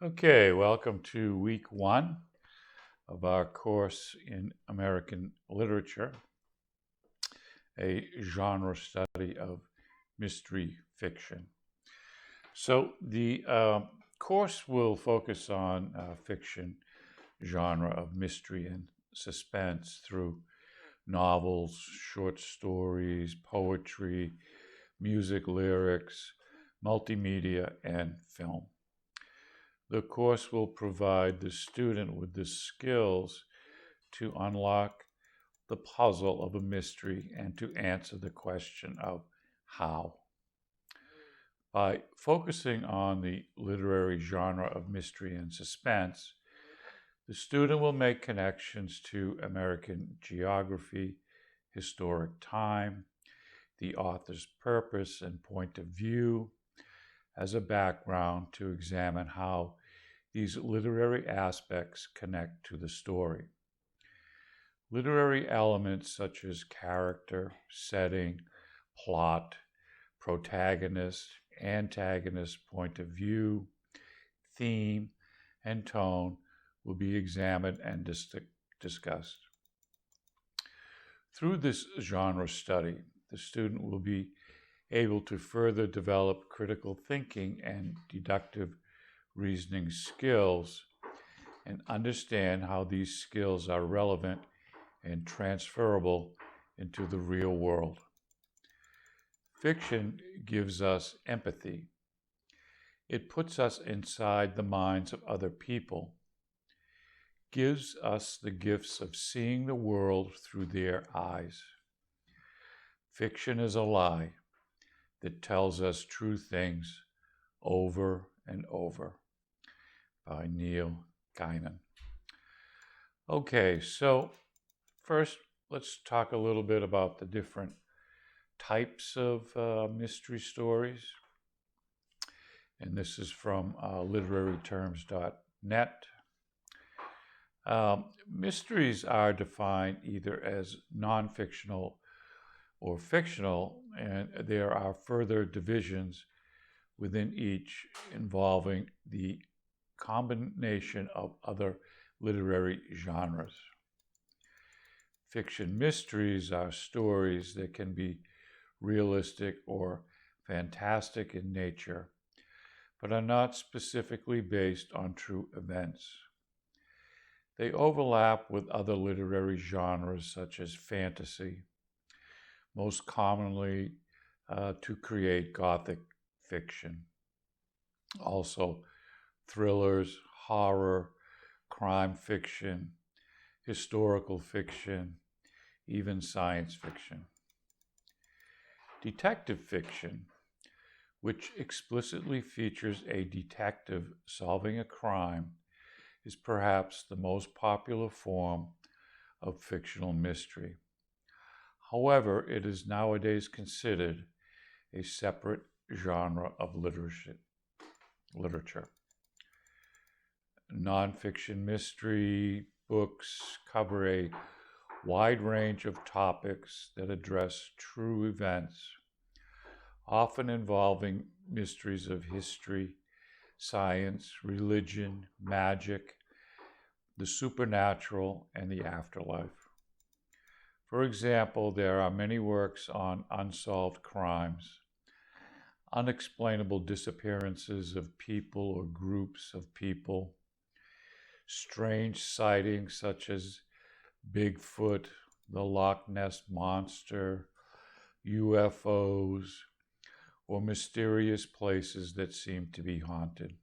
Okay, welcome to week one of our course in American literature, a genre study of mystery fiction. So the course will focus on fiction genre of mystery and suspense through novels, short stories, poetry, music, lyrics, multimedia, and film. The course will provide the student with the skills to unlock the puzzle of a mystery and to answer the question of how. By focusing on the literary genre of mystery and suspense, the student will make connections to American geography, historic time, the author's purpose and point of view as a background to examine how these literary aspects connect to the story. Literary elements such as character, setting, plot, protagonist, antagonist, point of view, theme, and tone will be examined and discussed. Through this genre study, the student will be able to further develop critical thinking and deductive reasoning skills and understand how these skills are relevant and transferable into the real world. Fiction gives us empathy. It puts us inside the minds of other people, gives us the gifts of seeing the world through their eyes. Fiction is a lie that tells us true things over and over, by Neil Gaiman. Okay, so first let's talk a little bit about the different types of mystery stories. And this is from literaryterms.net. Mysteries are defined either as non-fictional or fictional, and there are further divisions within each involving the combination of other literary genres. Fiction mysteries are stories that can be realistic or fantastic in nature, but are not specifically based on true events. They overlap with other literary genres such as fantasy, most commonly to create Gothic fiction. Also, thrillers, horror, crime fiction, historical fiction, even science fiction. Detective fiction, which explicitly features a detective solving a crime, is perhaps the most popular form of fictional mystery. However, it is nowadays considered a separate genre of literature. Nonfiction mystery books cover a wide range of topics that address true events, often involving mysteries of history, science, religion, magic, the supernatural, and the afterlife. For example, there are many works on unsolved crimes, unexplainable disappearances of people or groups of people, strange sightings such as Bigfoot, the Loch Ness Monster, UFOs, or mysterious places that seem to be haunted.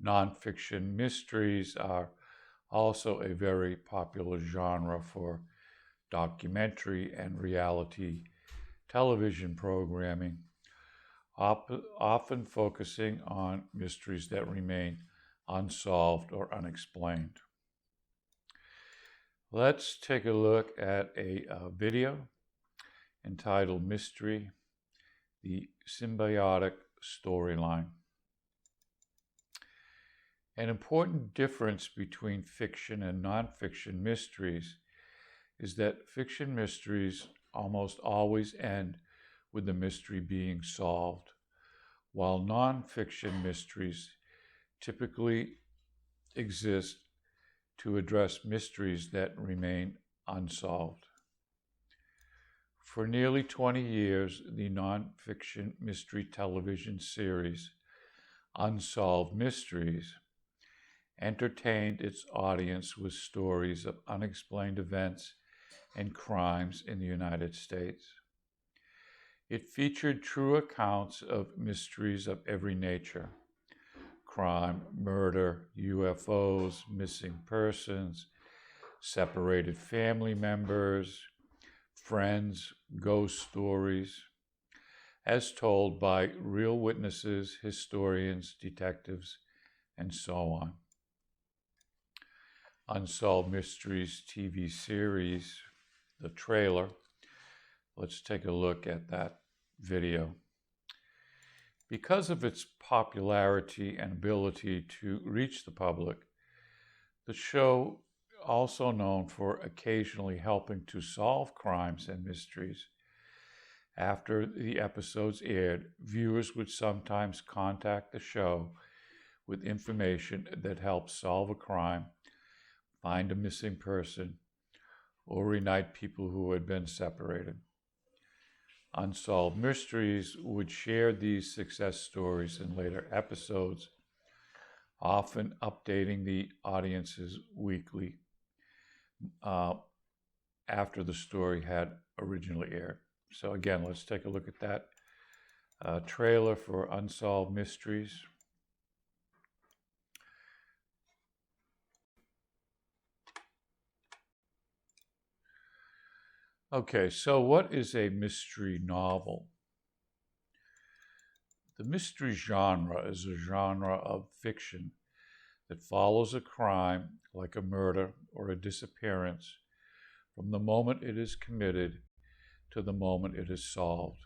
Nonfiction mysteries are also a very popular genre for documentary and reality television programming, often focusing on mysteries that remain unsolved or unexplained. Let's take a look at a video entitled Mystery, the Symbiotic Storyline. An important difference between fiction and nonfiction mysteries is that fiction mysteries almost always end with the mystery being solved, while nonfiction mysteries typically exist to address mysteries that remain unsolved. For nearly 20 years, the nonfiction mystery television series Unsolved Mysteries entertained its audience with stories of unexplained events and crimes in the United States. It featured true accounts of mysteries of every nature: crime, murder, UFOs, missing persons, separated family members, friends, ghost stories, as told by real witnesses, historians, detectives, and so on. Unsolved Mysteries TV series, the trailer. Let's take a look at that video. Because of its popularity and ability to reach the public, the show, also known for occasionally helping to solve crimes and mysteries, after the episodes aired, viewers would sometimes contact the show with information that helped solve a crime, find a missing person, or reunite people who had been separated. Unsolved Mysteries would share these success stories in later episodes, often updating the audiences weekly after the story had originally aired. So again, let's take a look at that trailer for Unsolved Mysteries. Okay, so what is a mystery novel? The mystery genre is a genre of fiction that follows a crime, like a murder or a disappearance, from the moment it is committed to the moment it is solved.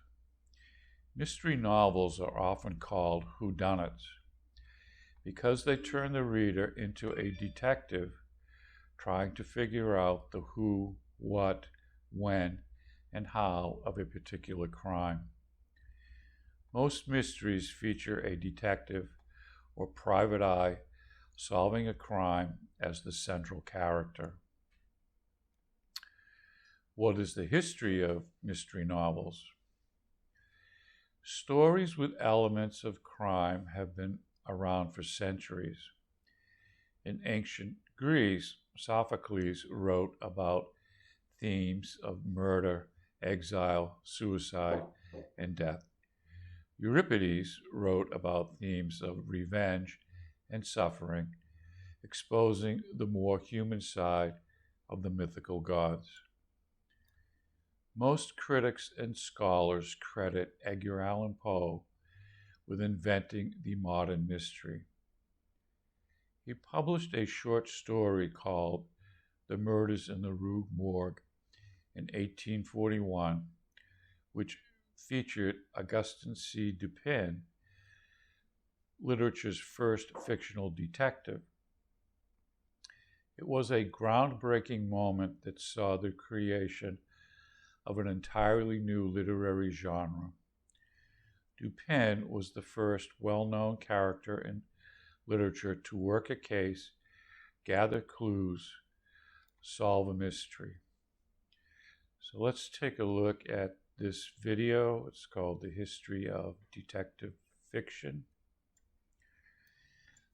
Mystery novels are often called whodunits because they turn the reader into a detective trying to figure out the who, what, when, and how of a particular crime. Most mysteries feature a detective or private eye solving a crime as the central character. What is the history of mystery novels? Stories with elements of crime have been around for centuries. In ancient Greece, Sophocles wrote about themes of murder, exile, suicide, and death. Euripides wrote about themes of revenge and suffering, exposing the more human side of the mythical gods. Most critics and scholars credit Edgar Allan Poe with inventing the modern mystery. He published a short story called The Murders in the Rue Morgue in 1841, which featured Augustin C. Dupin, literature's first fictional detective. It was a groundbreaking moment that saw the creation of an entirely new literary genre. Dupin was the first well-known character in literature to work a case, gather clues, solve a mystery. So let's take a look at this video. It's called The History of Detective Fiction.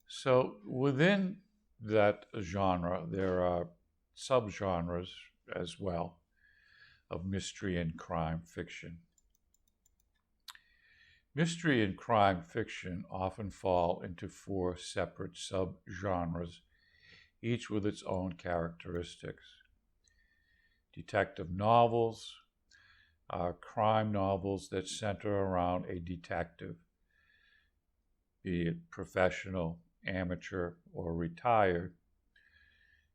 So within that genre, there are subgenres as well of mystery and crime fiction. Mystery and crime fiction often fall into four separate subgenres, each with its own characteristics. Detective novels are crime novels that center around a detective, be it professional, amateur, or retired,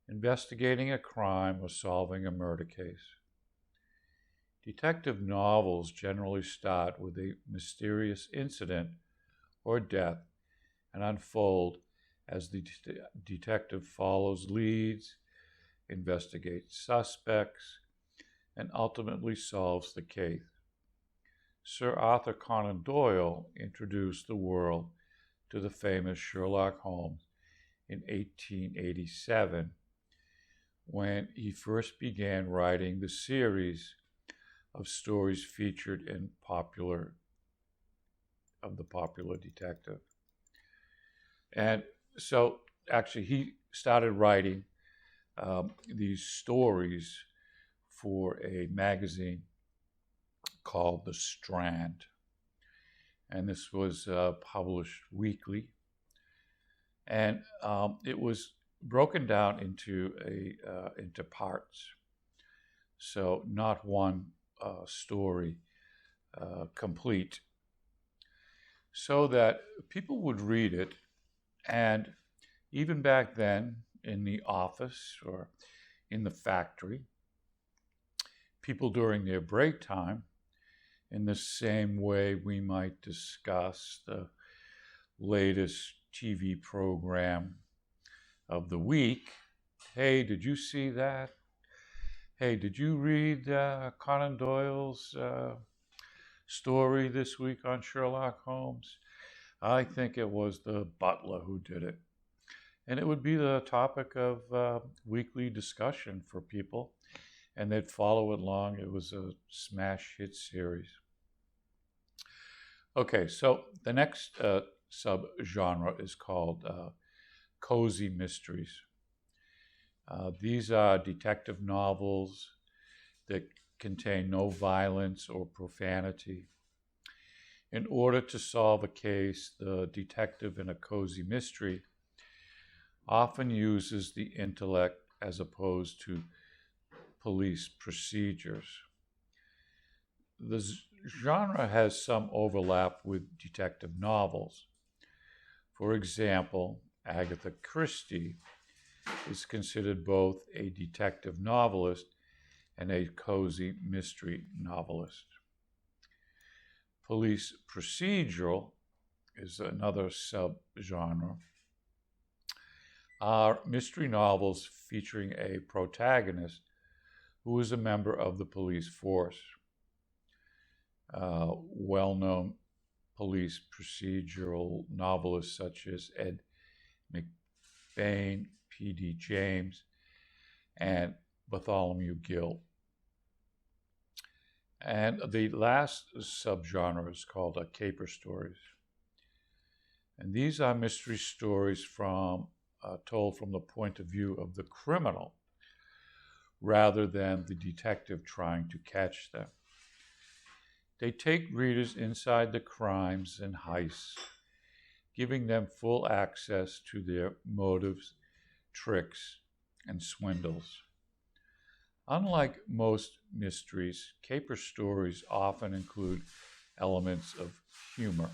investigating a crime or solving a murder case. Detective novels generally start with a mysterious incident or death and unfold as the detective follows leads, investigates suspects, and ultimately solves the case. Sir Arthur Conan Doyle introduced the world to the famous Sherlock Holmes in 1887, when he first began writing the series of stories featured in the popular detective. And so actually he started writing these stories for a magazine called The Strand. And this was published weekly. And it was broken down into parts. So not one story complete. So that people would read it, and even back then in the office or in the factory, people during their break time, in the same way we might discuss the latest TV program of the week. Hey, did you see that? Hey, did you read Conan Doyle's story this week on Sherlock Holmes? I think it was the butler who did it. And it would be the topic of weekly discussion for people, and they'd follow it along. It was a smash hit series. Okay, so the next subgenre is called cozy mysteries. These are detective novels that contain no violence or profanity. In order to solve a case, the detective in a cozy mystery often uses the intellect as opposed to police procedures. The genre has some overlap with detective novels. For example, Agatha Christie is considered both a detective novelist and a cozy mystery novelist. Police procedural is another subgenre. Are mystery novels featuring a protagonist who is a member of the police force. Well-known police procedural novelists such as Ed McBain, P.D. James, and Bartholomew Gill. And the last subgenre is called caper stories. And these are mystery stories told from the point of view of the criminal rather than the detective trying to catch them. They take readers inside the crimes and heists, giving them full access to their motives, tricks, and swindles. Unlike most mysteries, caper stories often include elements of humor.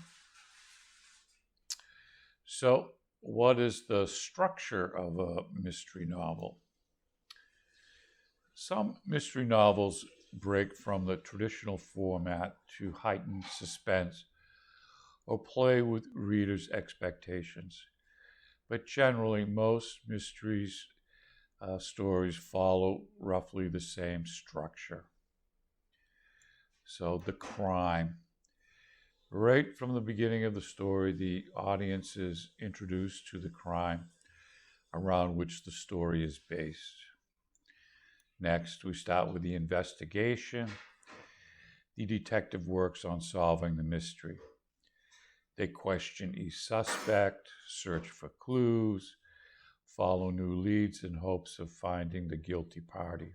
So, what is the structure of a mystery novel? Some mystery novels break from the traditional format to heighten suspense or play with readers' expectations. But generally, most mysteries stories follow roughly the same structure. So the crime. Right from the beginning of the story, the audience is introduced to the crime around which the story is based. Next, we start with the investigation. The detective works on solving the mystery. They question each suspect, search for clues, follow new leads in hopes of finding the guilty party.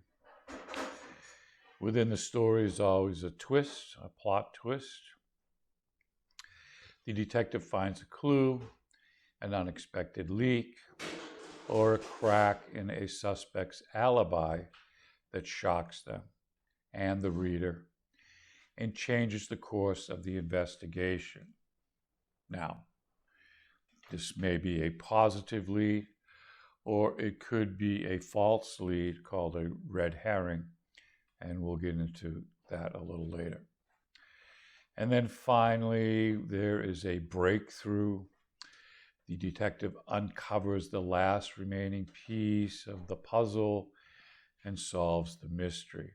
Within the story is always a twist, a plot twist. The detective finds a clue, an unexpected leak, or a crack in a suspect's alibi that shocks them and the reader and changes the course of the investigation. Now, this may be a positive lead, or it could be a false lead called a red herring, and we'll get into that a little later. And then finally, there is a breakthrough. The detective uncovers the last remaining piece of the puzzle and solves the mystery.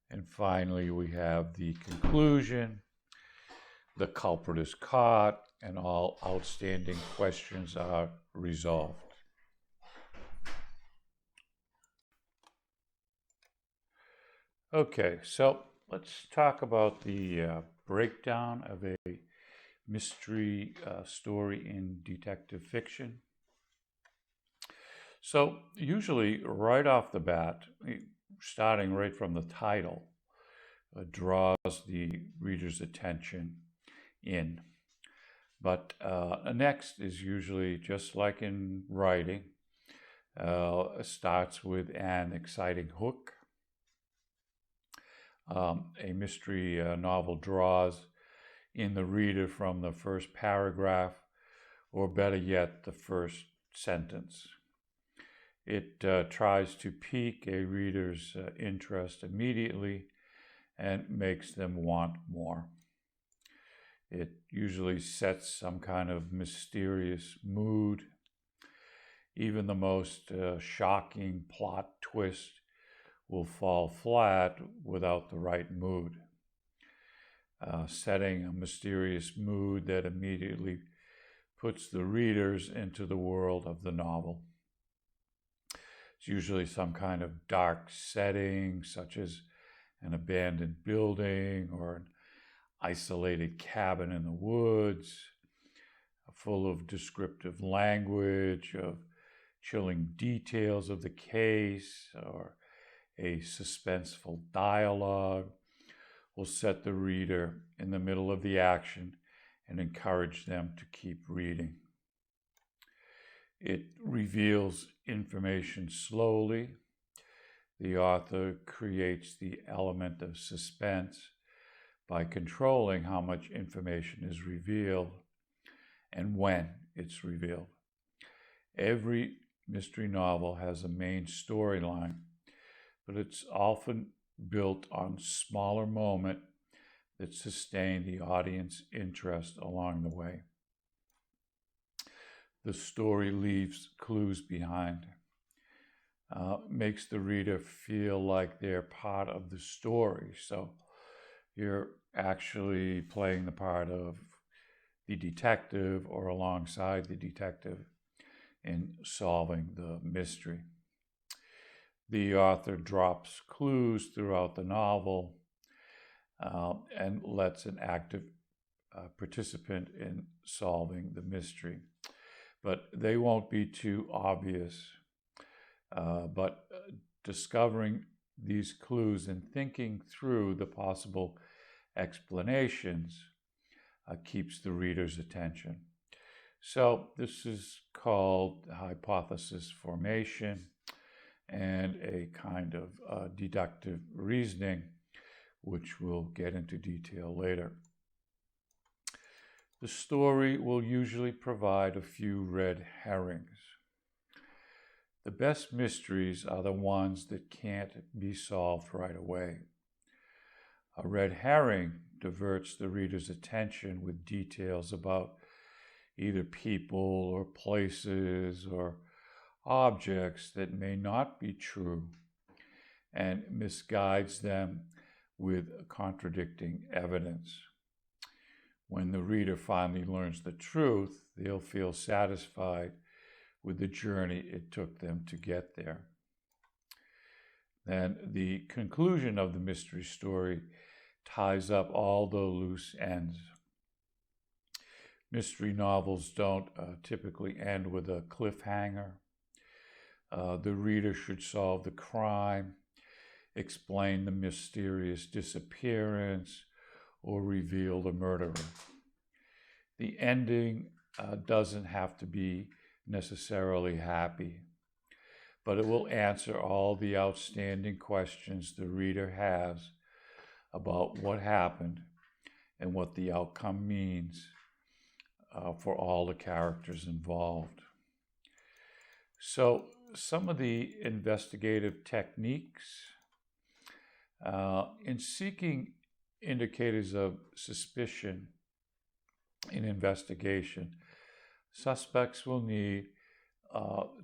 And finally, we have the conclusion, the culprit is caught, and all outstanding questions are resolved. Okay, so let's talk about the breakdown of a mystery story in detective fiction. So usually right off the bat, starting right from the title, draws the reader's attention in. But next is usually, just like in writing, starts with an exciting hook. A mystery novel draws in the reader from the first paragraph, or better yet, the first sentence. It tries to pique a reader's interest immediately and makes them want more. It usually sets some kind of mysterious mood. Even the most shocking plot twist will fall flat without the right mood. Setting a mysterious mood that immediately puts the readers into the world of the novel. It's usually some kind of dark setting, such as an abandoned building or an isolated cabin in the woods, full of descriptive language, of chilling details of the case, or a suspenseful dialogue will set the reader in the middle of the action and encourage them to keep reading. It reveals information slowly. The author creates the element of suspense by controlling how much information is revealed and when it's revealed. Every mystery novel has a main storyline, but it's often built on smaller moments that sustain the audience interest along the way. The story leaves clues behind, makes the reader feel like they're part of the story. So you're actually playing the part of the detective or alongside the detective in solving the mystery. The author drops clues throughout the novel and lets an active participant in solving the mystery. But they won't be too obvious. But discovering these clues and thinking through the possible explanations keeps the reader's attention. So this is called hypothesis formation and a kind of deductive reasoning, which we'll get into detail later. The story will usually provide a few red herrings. The best mysteries are the ones that can't be solved right away. A red herring diverts the reader's attention with details about either people or places or objects that may not be true and misguides them with contradicting evidence. When the reader finally learns the truth, they'll feel satisfied with the journey it took them to get there. Then the conclusion of the mystery story ties up all the loose ends. Mystery novels don't typically end with a cliffhanger. The reader should solve the crime, explain the mysterious disappearance, or reveal the murderer. The ending doesn't have to be necessarily happy, but it will answer all the outstanding questions the reader has about what happened and what the outcome means for all the characters involved. So some of the investigative techniques in seeking indicators of suspicion in investigation, suspects will need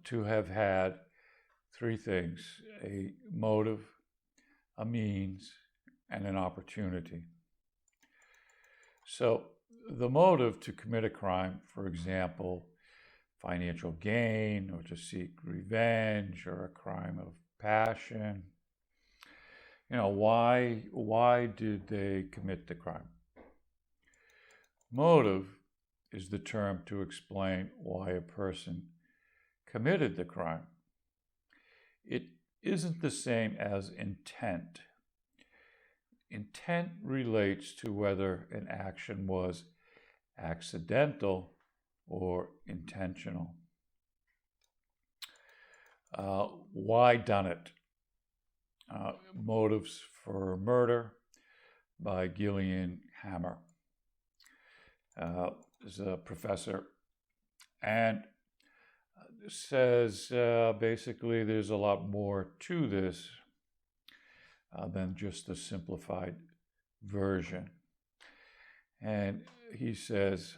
to have had three things: a motive, a means, and an opportunity. So The motive to commit a crime, for example, financial gain or to seek revenge or a crime of passion. Why did they commit the crime? Motive is the term to explain why a person committed the crime. It isn't the same as intent. Intent relates to whether an action was accidental or intentional. Why done it? Motives for Murder by Gillian Hammer. Is a professor and says basically there's a lot more to this than just the simplified version. And he says,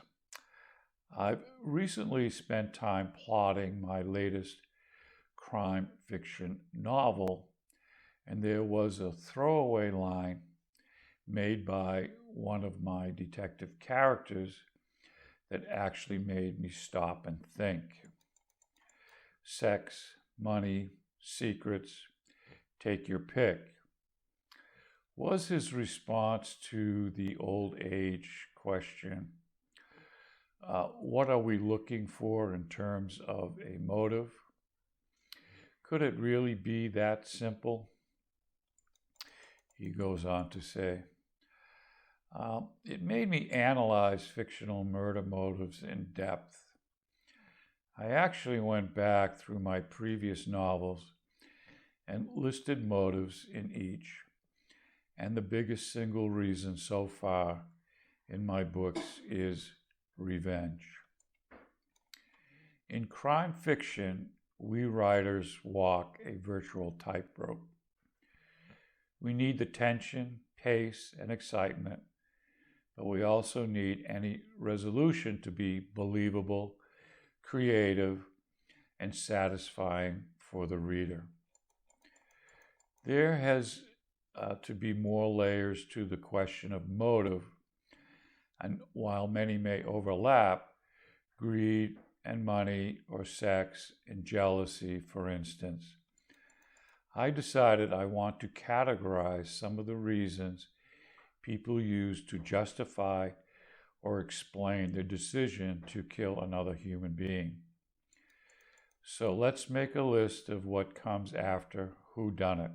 I've recently spent time plotting my latest crime fiction novel, and there was a throwaway line made by one of my detective characters that actually made me stop and think. Sex, money, secrets, take your pick. Was his response to the old age question, what are we looking for in terms of a motive? Could it really be that simple? He goes on to say, it made me analyze fictional murder motives in depth. I actually went back through my previous novels and listed motives in each, and the biggest single reason so far in my books is revenge. In crime fiction, we writers walk a virtual tightrope. We need the tension, pace, and excitement, but we also need any resolution to be believable, creative, and satisfying for the reader. There has to be more layers to the question of motive, and while many may overlap, greed and money or sex and jealousy, for instance, I decided I want to categorize some of the reasons people use to justify or explain their decision to kill another human being. So let's make a list of what comes after who done it,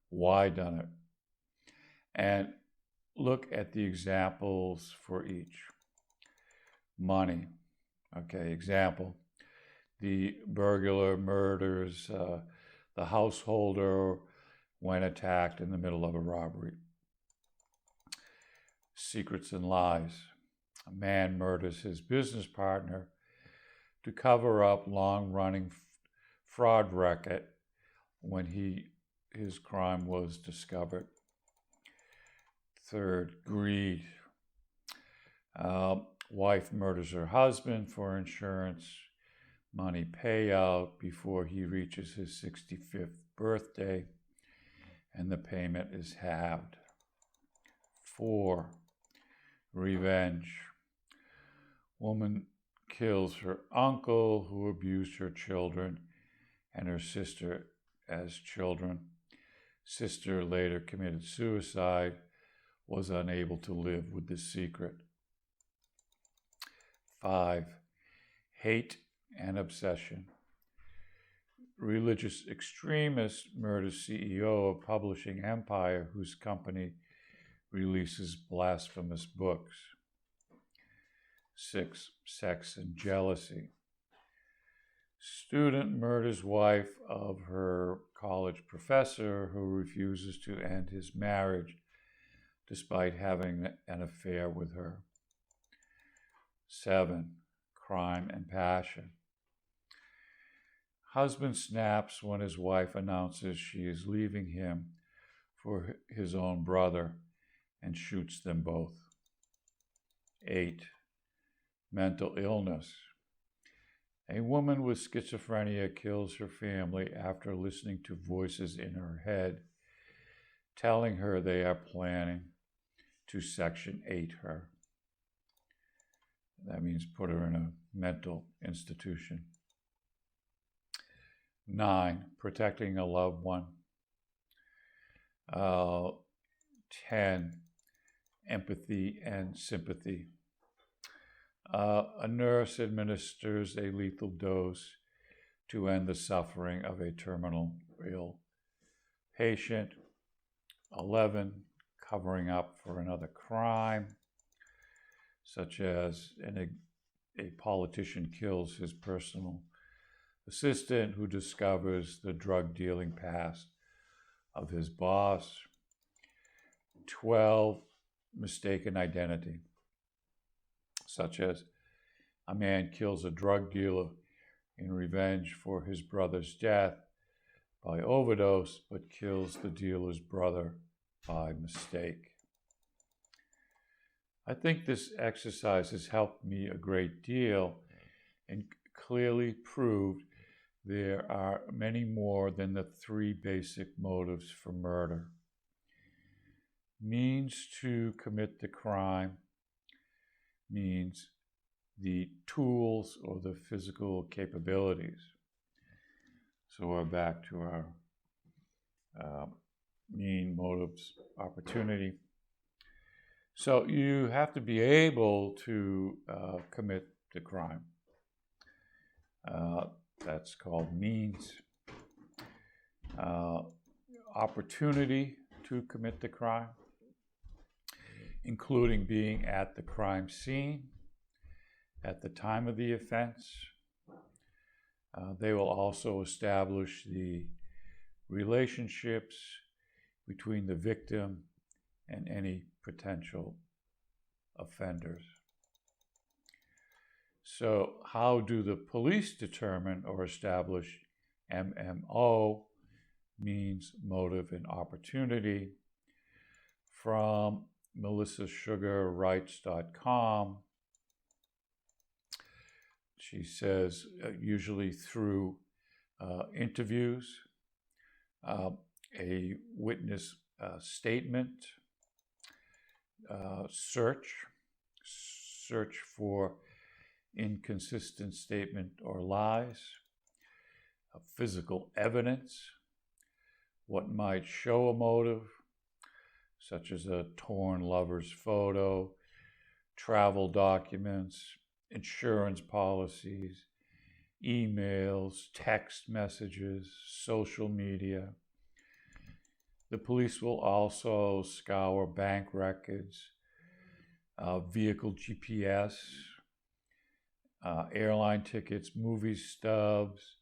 why done it, and look at the examples for each. Money. Okay, example. The burglar murders the householder when attacked in the middle of a robbery. Secrets and lies. A man murders his business partner to cover up long-running fraud racket when his crime was discovered. Third, greed. Wife murders her husband for insurance money payout before he reaches his 65th birthday, and the payment is halved. 4, revenge. Woman kills her uncle who abused her children and her sister as children. Sister later committed suicide, was unable to live with the secret. 5, hate and obsession. Religious extremist murders CEO of publishing empire whose company releases blasphemous books. 6, sex and jealousy. Student murders wife of her college professor who refuses to end his marriage despite having an affair with her. 7, crime and passion. Husband snaps when his wife announces she is leaving him for his own brother and shoots them both. 8, mental illness. A woman with schizophrenia kills her family after listening to voices in her head telling her they are planning to Section 8 her. That means put her in a mental institution. 9, protecting a loved one. 10, empathy and sympathy. A nurse administers a lethal dose to end the suffering of a terminal ill patient. 11, covering up for another crime, such as a politician kills his personal assistant who discovers the drug dealing past of his boss. 12, mistaken identity, such as a man kills a drug dealer in revenge for his brother's death by overdose, but kills the dealer's brother by mistake. I think this exercise has helped me a great deal and clearly proved there are many more than the 3 basic motives for murder. Means to commit the crime means the tools or the physical capabilities. So we're back to our mean, motives, opportunity. So you have to be able to commit the crime. That's called means. Opportunity to commit the crime, including being at the crime scene at the time of the offense. They will also establish the relationships between the victim and any potential offenders. So how do the police determine or establish MMO, means, motive, and opportunity? From melissasugarwrites.com, she says usually through interviews, a witness statement, search for inconsistent statement or lies, physical evidence, what might show a motive, such as a torn lover's photo, travel documents, insurance policies, emails, text messages, social media. The police will also scour bank records, vehicle GPS, airline tickets, movie stubs.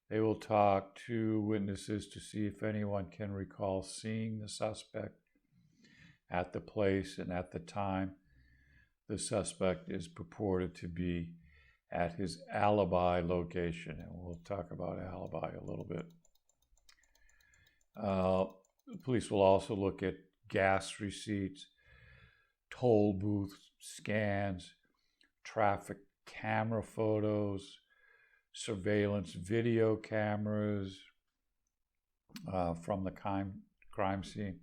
They will talk to witnesses to see if anyone can recall seeing the suspect at the place and at the time the suspect is purported to be at his alibi location. And we'll talk about alibi a little bit. The police will also look at gas receipts, toll booth scans, traffic camera photos, surveillance video cameras from the crime scene,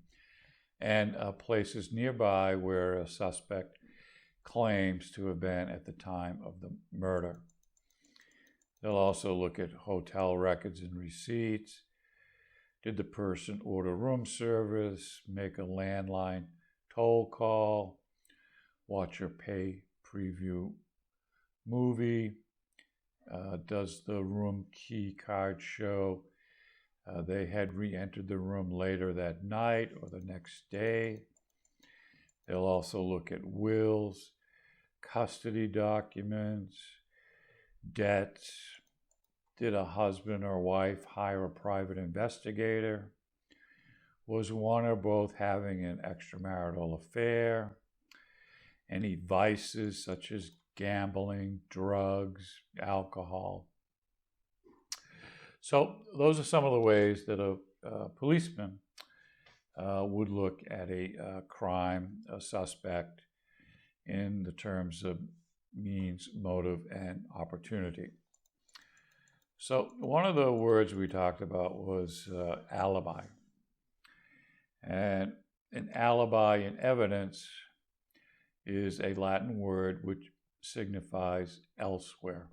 and places nearby where a suspect claims to have been at the time of the murder. They'll also look at hotel records and receipts. Did the person order room service, make a landline toll call, watch or pay preview movie? Does the room key card show they had re-entered the room later that night or the next day? They'll also look at wills, custody documents, debts. Did a husband or wife hire a private investigator? Was one or both having an extramarital affair? Any vices such as gambling, drugs, alcohol? So those are some of the ways that a policeman would look at a crime, a suspect, in the terms of means, motive, and opportunity. So one of the words we talked about was alibi. And an alibi in evidence is a Latin word which signifies elsewhere.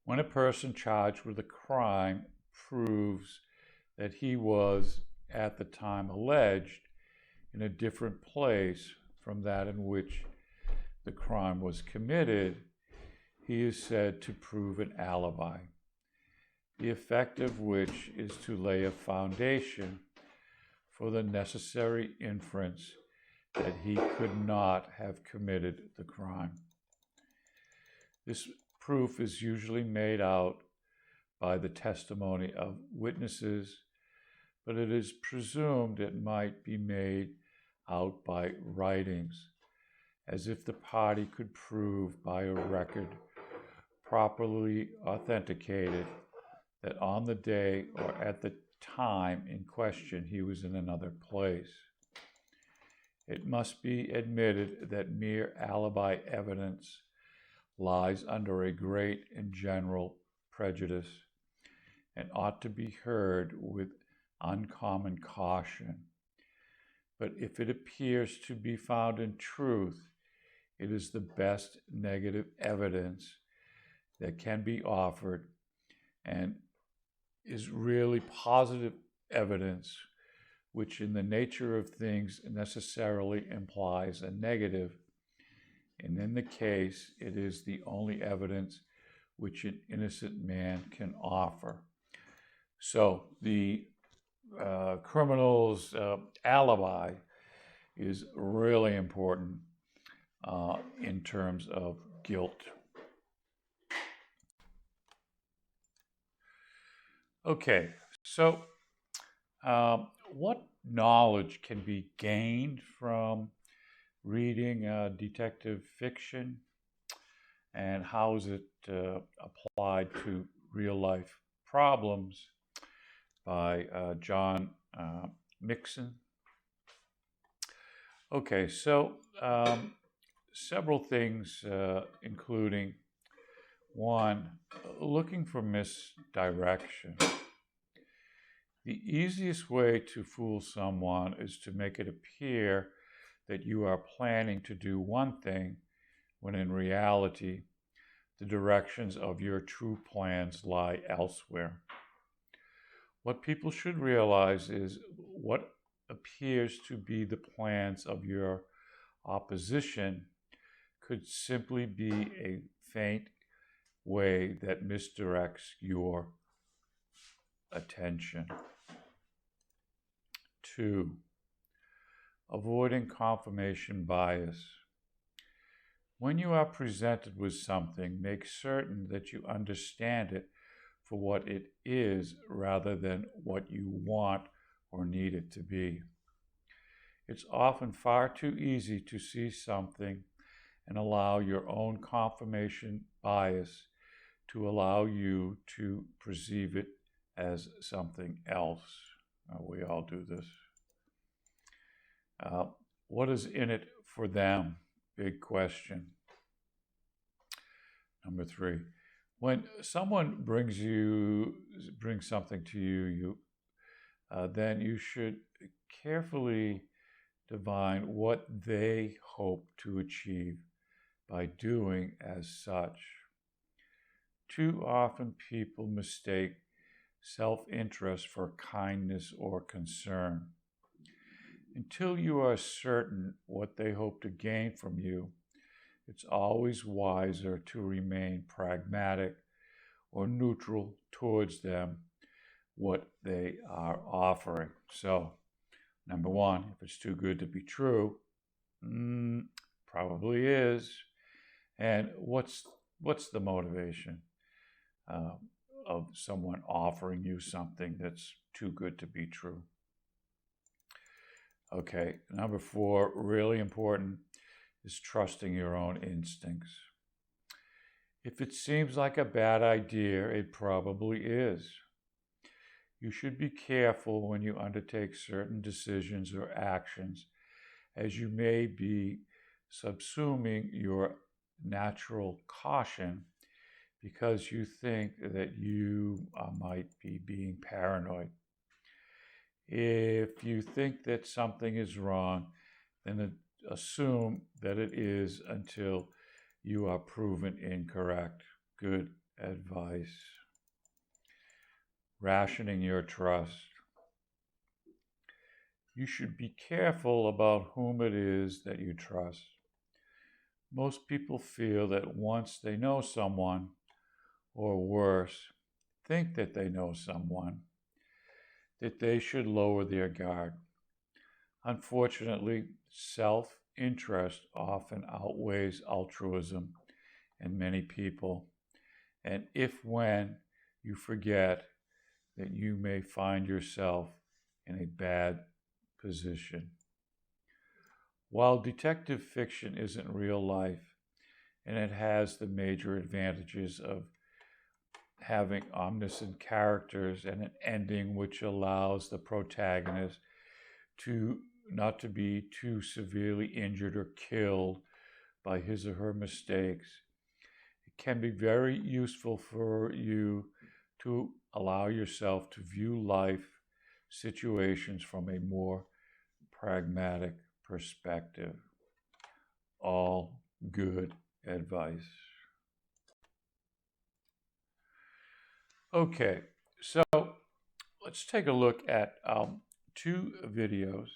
When a person charged with a crime proves that he was, at the time alleged, in a different place from that in which the crime was committed, he is said to prove an alibi, the effect of which is to lay a foundation for the necessary inference that he could not have committed the crime. This proof is usually made out by the testimony of witnesses, but it is presumed it might be made out by writings, as if the party could prove by a record properly authenticated that on the day or at the time in question he was in another place. It must be admitted that mere alibi evidence lies under a great and general prejudice and ought to be heard with uncommon caution. But if it appears to be found in truth, it is the best negative evidence that can be offered and is really positive evidence, which in the nature of things necessarily implies a negative. And in the case, it is the only evidence which an innocent man can offer. So the criminal's alibi is really important in terms of guilt. Okay, so what knowledge can be gained from reading detective fiction, and how is it applied to real life problems by John Mixon? Okay, so several things, including one, looking for misdirection. The easiest way to fool someone is to make it appear that you are planning to do one thing when in reality the directions of your true plans lie elsewhere. What people should realize is what appears to be the plans of your opposition could simply be a faint way that misdirects your attention. 2, avoiding confirmation bias. When you are presented with something, make certain that you understand it for what it is rather than what you want or need it to be. It's often far too easy to see something and allow your own confirmation bias to allow you to perceive it as something else. We all do this. What is in it for them? Big question. Number 3, when someone brings something to you, then you should carefully divine what they hope to achieve by doing as such. Too often people mistake self-interest for kindness or concern. Until you are certain what they hope to gain from you, it's always wiser to remain pragmatic or neutral towards them, what they are offering. So, number 1, if it's too good to be true, probably is. And what's the motivation of someone offering you something that's too good to be true? Okay, number 4, really important, is trusting your own instincts. If it seems like a bad idea, it probably is. You should be careful when you undertake certain decisions or actions, as you may be subsuming your natural caution because you think that you might be being paranoid. If you think that something is wrong, then assume that it is until you are proven incorrect. Good advice. Rationing your trust. You should be careful about whom it is that you trust. Most people feel that once they know someone, or worse, think that they know someone, that they should lower their guard. Unfortunately, self-interest often outweighs altruism in many people. And when you forget, that you may find yourself in a bad position. While detective fiction isn't real life, and it has the major advantages of having omniscient characters and an ending which allows the protagonist to not to be too severely injured or killed by his or her mistakes, it can be very useful for you to allow yourself to view life situations from a more pragmatic perspective. All good advice. Okay, so let's take a look at two videos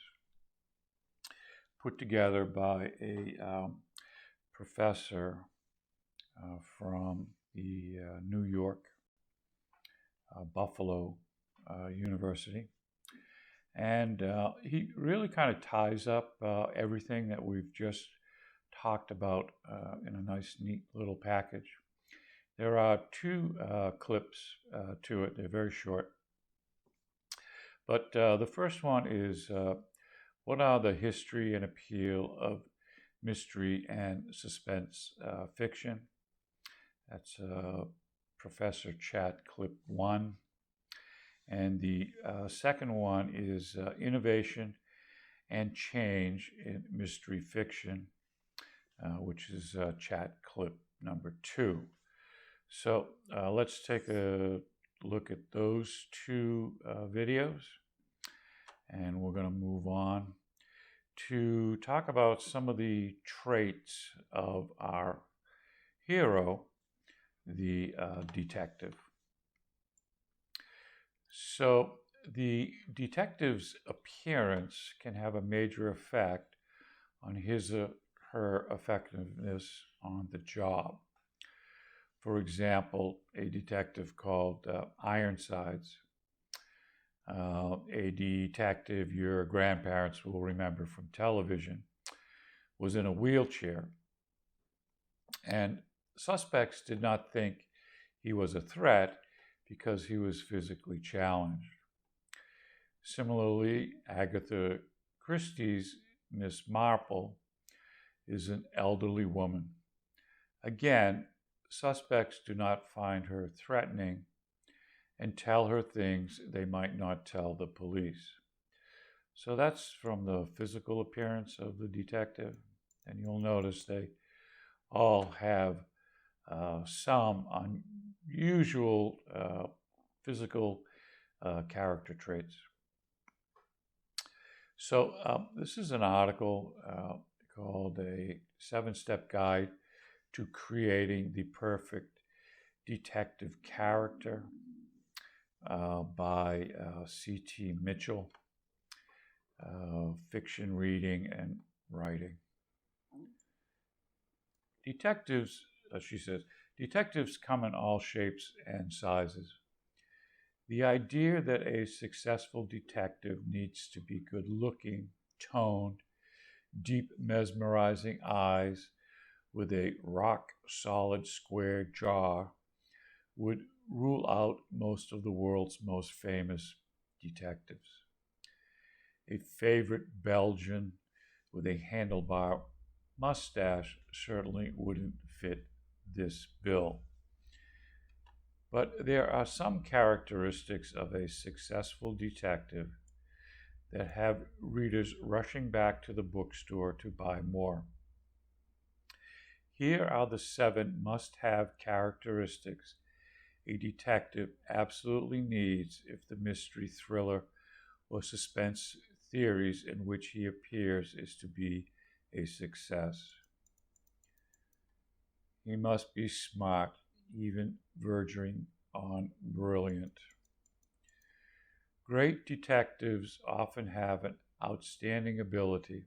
put together by a professor from the New York Buffalo University. And he really kind of ties up everything that we've just talked about in a nice, neat little package. There are two clips to it. They're very short. But the first one is, what are the history and appeal of mystery and suspense fiction? That's Professor Chat Clip 1. And the second one is innovation and change in mystery fiction, which is Chat Clip number 2. So let's take a look at those two videos, and we're going to move on to talk about some of the traits of our hero, the detective. So the detective's appearance can have a major effect on his or her effectiveness on the job. For example, a detective called Ironsides, a detective your grandparents will remember from television, was in a wheelchair, and suspects did not think he was a threat because he was physically challenged. Similarly, Agatha Christie's Miss Marple is an elderly woman. Again, suspects do not find her threatening and tell her things they might not tell the police. So that's from the physical appearance of the detective. And you'll notice they all have some unusual physical character traits. So this is an article called A 7-Step Guide to Creating the Perfect Detective Character by C.T. Mitchell, Fiction Reading and Writing. Detectives, she says, detectives come in all shapes and sizes. The idea that a successful detective needs to be good-looking, toned, deep, mesmerizing eyes with a rock-solid square jaw would rule out most of the world's most famous detectives. A favorite Belgian with a handlebar mustache certainly wouldn't fit this bill. But there are some characteristics of a successful detective that have readers rushing back to the bookstore to buy more. Here are the 7 must-have characteristics a detective absolutely needs if the mystery, thriller, or suspense theories in which he appears is to be a success. He must be smart, even verging on brilliant. Great detectives often have an outstanding ability,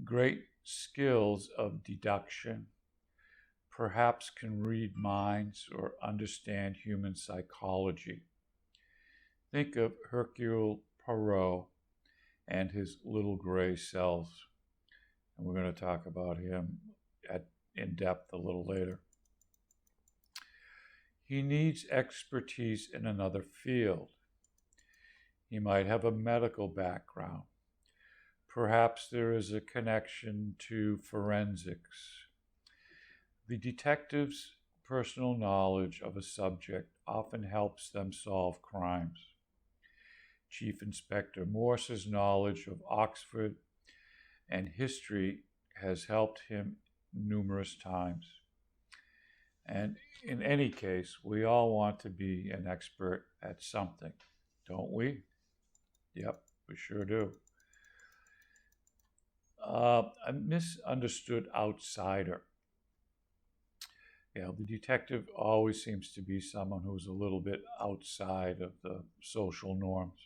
great skills of deduction, perhaps can read minds or understand human psychology. Think of Hercule Poirot and his little gray cells. And we're going to talk about him in depth a little later. He needs expertise in another field. He might have a medical background. Perhaps there is a connection to forensics. The detective's personal knowledge of a subject often helps them solve crimes. Chief Inspector Morse's knowledge of Oxford and history has helped him numerous times. And in any case, we all want to be an expert at something, don't we? Yep, we sure do. A misunderstood outsider. The detective always seems to be someone who's a little bit outside of the social norms.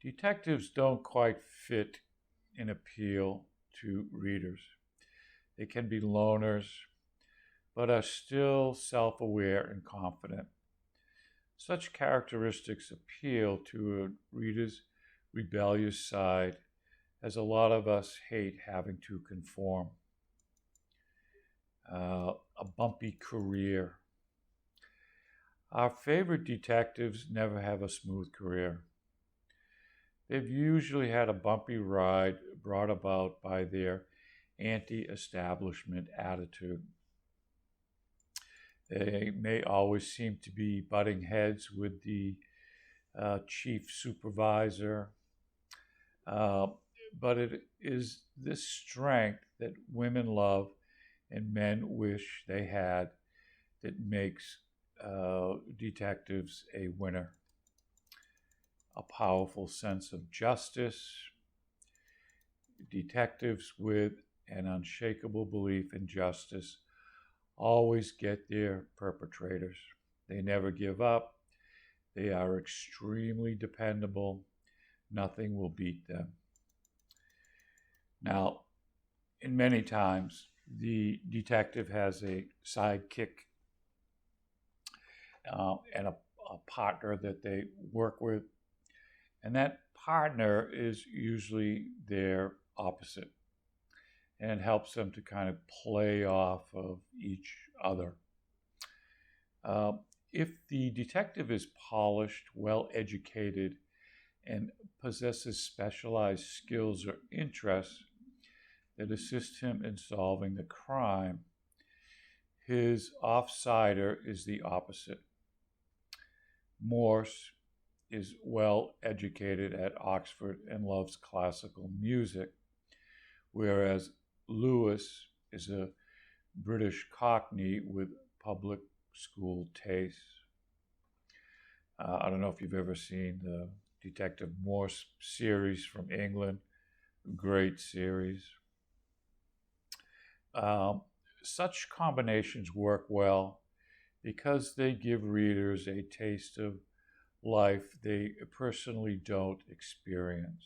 Detectives don't quite fit in appeal to readers. They can be loners, but are still self-aware and confident. Such characteristics appeal to a reader's rebellious side, as a lot of us hate having to conform. A bumpy career. Our favorite detectives never have a smooth career. They've usually had a bumpy ride brought about by their anti-establishment attitude. They may always seem to be butting heads with the chief supervisor, but it is this strength that women love and men wish they had that makes detectives a winner. A powerful sense of justice. Detectives with an unshakable belief in justice always get their perpetrators. They never give up. They are extremely dependable. Nothing will beat them. Now, in many times, the detective has a sidekick and a partner that they work with, and that partner is usually their opposite, and it helps them to kind of play off of each other. If the detective is polished, well-educated, and possesses specialized skills or interests that assist him in solving the crime, his offsider is the opposite. Morse is well educated at Oxford and loves classical music, whereas Lewis is a British Cockney with public school tastes. I don't know if you've ever seen the Detective Morse series from England. Great series. Such combinations work well because they give readers a taste of life they personally don't experience.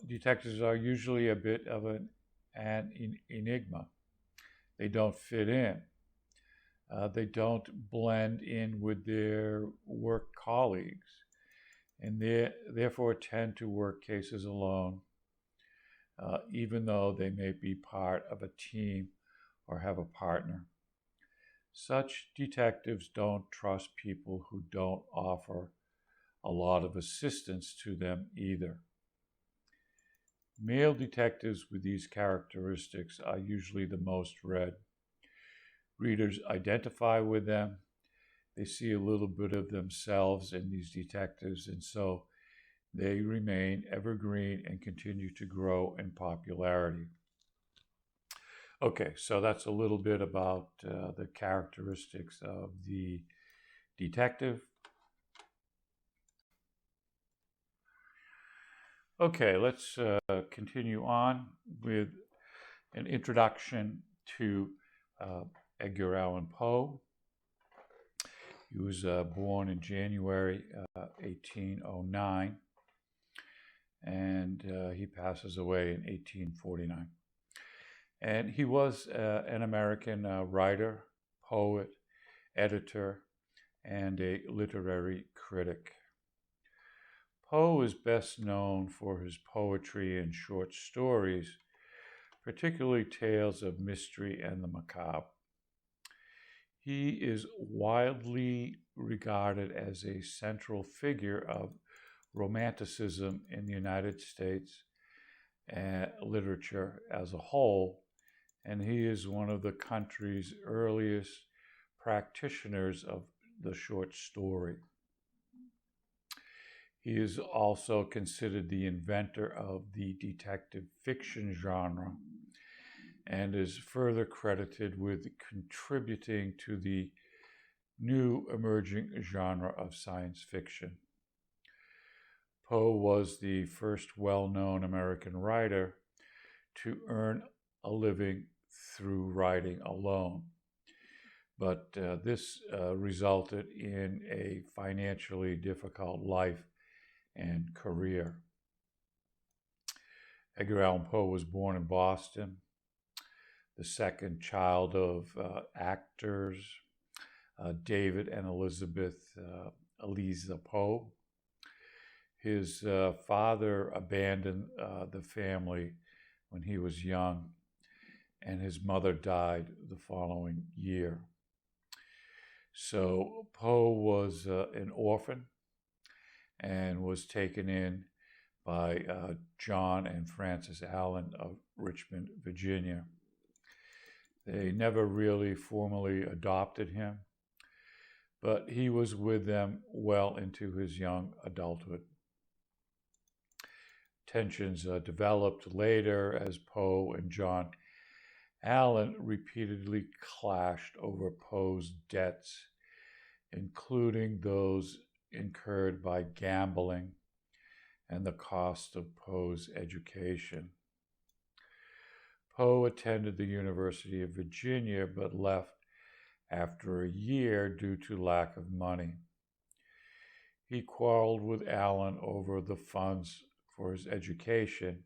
Detectives are usually a bit of an enigma. They don't fit in. They don't blend in with their work colleagues, and they therefore tend to work cases alone, even though they may be part of a team or have a partner. Such detectives don't trust people who don't offer a lot of assistance to them either. Male detectives with these characteristics are usually the most read. Readers identify with them. They see a little bit of themselves in these detectives, and so they remain evergreen and continue to grow in popularity. Okay, so that's a little bit about the characteristics of the detective. Okay, let's continue on with an introduction to Edgar Allan Poe. He was born in January 1809, and he passes away in 1849. And he was an American writer, poet, editor, and a literary critic. Poe is best known for his poetry and short stories, particularly tales of mystery and the macabre. He is widely regarded as a central figure of Romanticism in the United States literature as a whole, and he is one of the country's earliest practitioners of the short story. He is also considered the inventor of the detective fiction genre and is further credited with contributing to the new emerging genre of science fiction. Poe was the first well-known American writer to earn a living through writing alone, but this resulted in a financially difficult life and career. Edgar Allan Poe was born in Boston, the second child of actors David and Elizabeth Eliza Poe. His father abandoned the family when he was young, and his mother died the following year. So Poe was an orphan and was taken in by John and Frances Allen of Richmond, Virginia. They never really formally adopted him, but he was with them well into his young adulthood. Tensions developed later as Poe and John Allen repeatedly clashed over Poe's debts, including those incurred by gambling and the cost of Poe's education. Poe attended the University of Virginia but left after a year due to lack of money. He quarreled with Allen over the funds for his education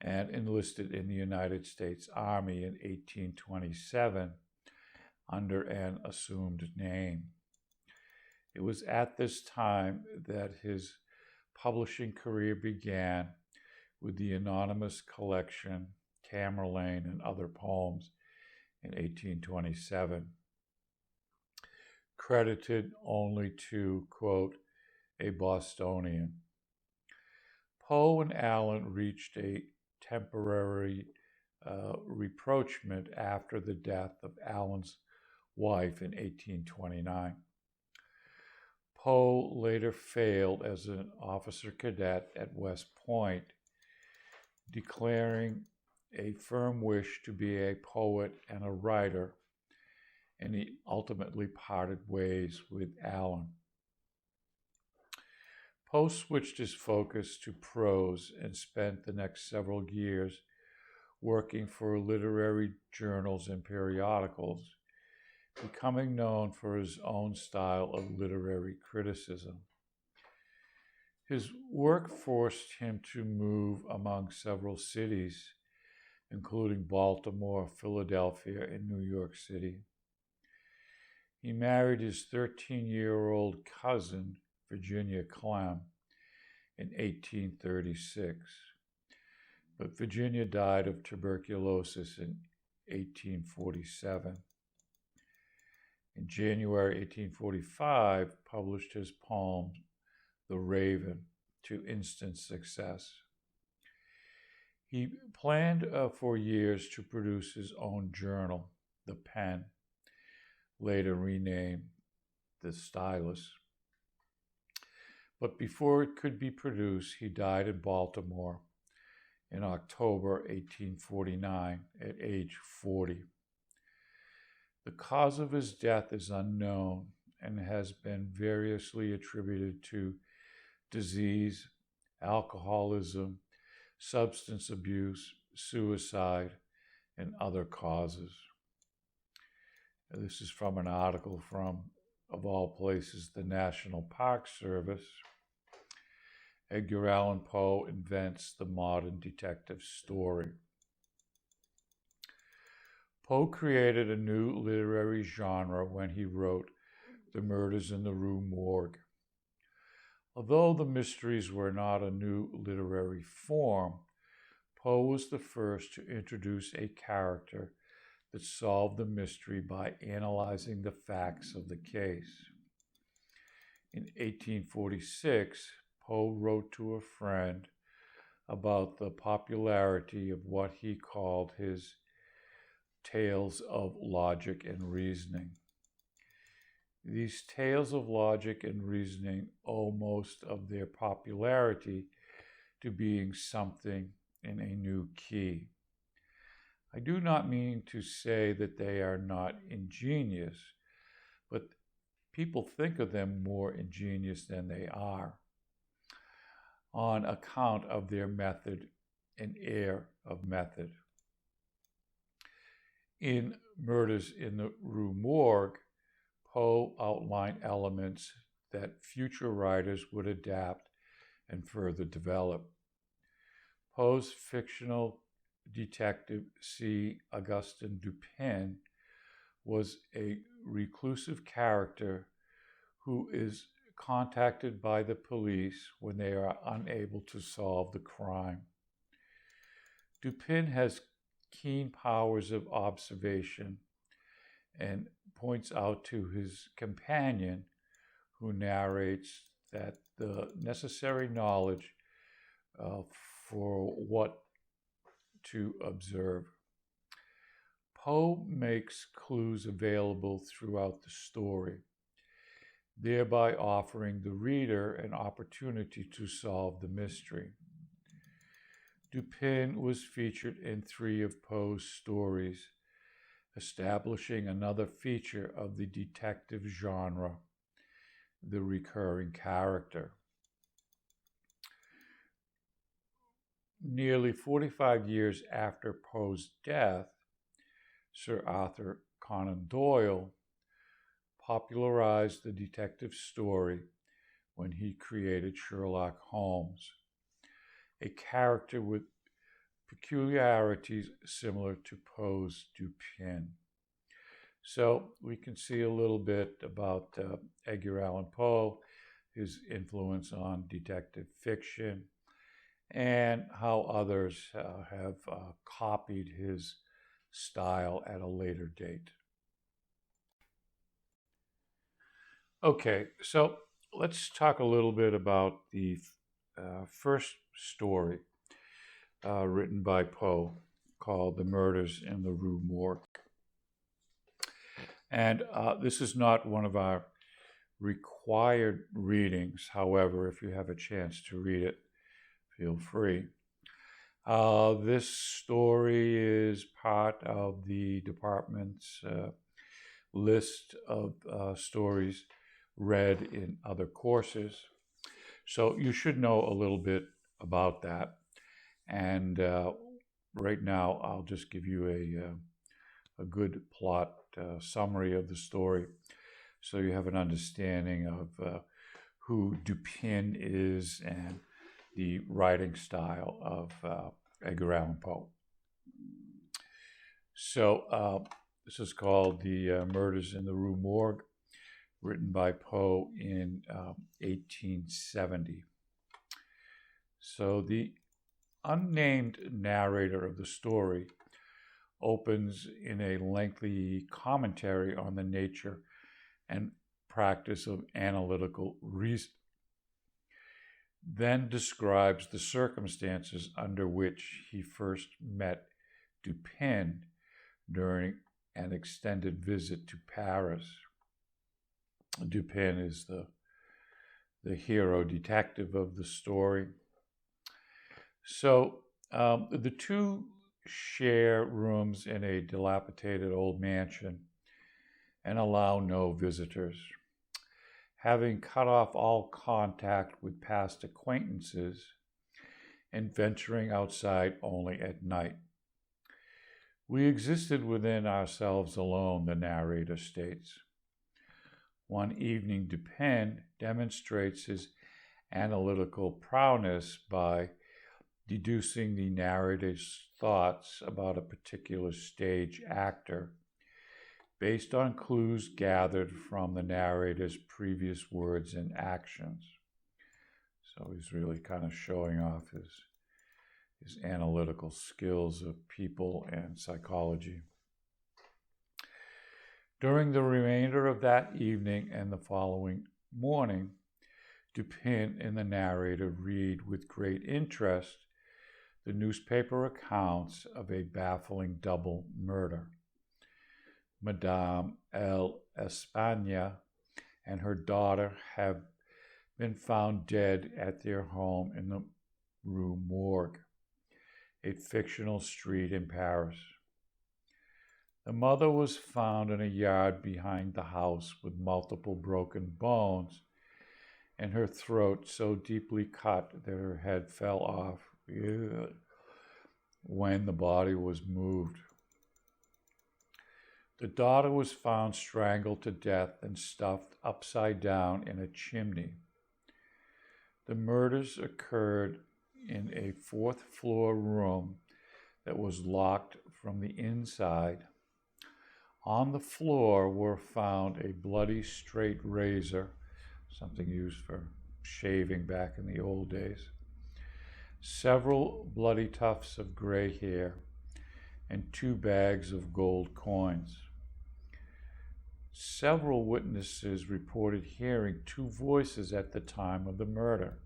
and enlisted in the United States Army in 1827 under an assumed name. It was at this time that his publishing career began with the anonymous collection Tamerlane and Other Poems in 1827, credited only to, quote, a Bostonian. Poe and Allen reached a temporary rapprochement after the death of Allen's wife in 1829. Poe later failed as an officer cadet at West Point, declaring a firm wish to be a poet and a writer, and he ultimately parted ways with Allen. Poe switched his focus to prose and spent the next several years working for literary journals and periodicals, becoming known for his own style of literary criticism. His work forced him to move among several cities, including Baltimore, Philadelphia, and New York City. He married his 13-year-old cousin, Virginia Clem, in 1836, but Virginia died of tuberculosis in 1847. In January 1845, published his poem, The Raven, to instant success. He planned for years to produce his own journal, The Pen, later renamed The Stylus. But before it could be produced, he died in Baltimore in October 1849 at age 40. The cause of his death is unknown and has been variously attributed to disease, alcoholism, substance abuse, suicide, and other causes. This is from an article from, of all places, the National Park Service. Edgar Allan Poe invents the modern detective story. Poe created a new literary genre when he wrote The Murders in the Rue Morgue. Although the mysteries were not a new literary form, Poe was the first to introduce a character that solved the mystery by analyzing the facts of the case. In 1846, Poe wrote to a friend about the popularity of what he called his tales of logic and reasoning. These tales of logic and reasoning owe most of their popularity to being something in a new key. I do not mean to say that they are not ingenious, but people think of them more ingenious than they are, on account of their method and air of method. In Murders in the Rue Morgue, Poe outlined elements that future writers would adapt and further develop. Poe's fictional detective C. Augustin Dupin was a reclusive character who is contacted by the police when they are unable to solve the crime. Dupin has keen powers of observation and points out to his companion, who narrates, that the necessary knowledge for what to observe. Poe makes clues available throughout the story, thereby offering the reader an opportunity to solve the mystery. Dupin was featured in 3 of Poe's stories, establishing another feature of the detective genre, the recurring character. Nearly 45 years after Poe's death, Sir Arthur Conan Doyle popularized the detective story when he created Sherlock Holmes, a character with peculiarities similar to Poe's Dupin. So we can see a little bit about Edgar Allan Poe, his influence on detective fiction, and how others have copied his style at a later date. Okay, so let's talk a little bit about the first story written by Poe, called The Murders in the Rue Morgue. And this is not one of our required readings. However, if you have a chance to read it, feel free. This story is part of the department's list of stories read in other courses. So you should know a little bit about that. And right now, I'll just give you a good plot summary of the story, so you have an understanding of who Dupin is and the writing style of Edgar Allan Poe. So this is called The Murders in the Rue Morgue, written by Poe in 1870. So the unnamed narrator of the story opens in a lengthy commentary on the nature and practice of analytical reason, then describes the circumstances under which he first met Dupin during an extended visit to Paris. Dupin is the hero detective of the story. So the two share rooms in a dilapidated old mansion and allow no visitors. Having cut off all contact with past acquaintances, and venturing outside only at night. We existed within ourselves alone, the narrator states. One evening, Dupin demonstrates his analytical prowess by deducing the narrator's thoughts about a particular stage actor based on clues gathered from the narrator's previous words and actions. So he's really kind of showing off his analytical skills of people and psychology. During the remainder of that evening and the following morning, Dupin and the narrator read with great interest the newspaper accounts of a baffling double murder. Madame L'Espagne and her daughter have been found dead at their home in the Rue Morgue, a fictional street in Paris. The mother was found in a yard behind the house with multiple broken bones and her throat so deeply cut that her head fell off when the body was moved. The daughter was found strangled to death and stuffed upside down in a chimney. The murders occurred in a fourth-floor room that was locked from the inside. On the floor were found a bloody straight razor, something used for shaving back in the old days, several bloody tufts of gray hair, and 2 bags of gold coins. Several witnesses reported hearing 2 voices at the time of the murder,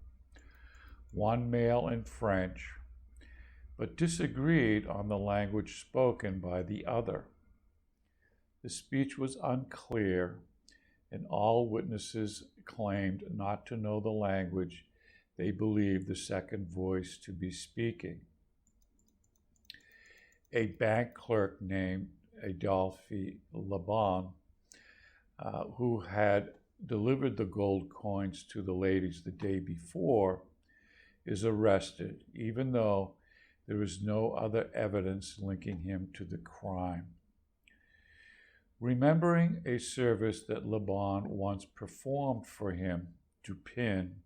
one male in French, but disagreed on the language spoken by the other. The speech was unclear, and all witnesses claimed not to know the language they believed the second voice to be speaking. A bank clerk named Adolphe Lebon, who had delivered the gold coins to the ladies the day before, is arrested, even though there is no other evidence linking him to the crime. Remembering a service that Lebon once performed for him, Dupin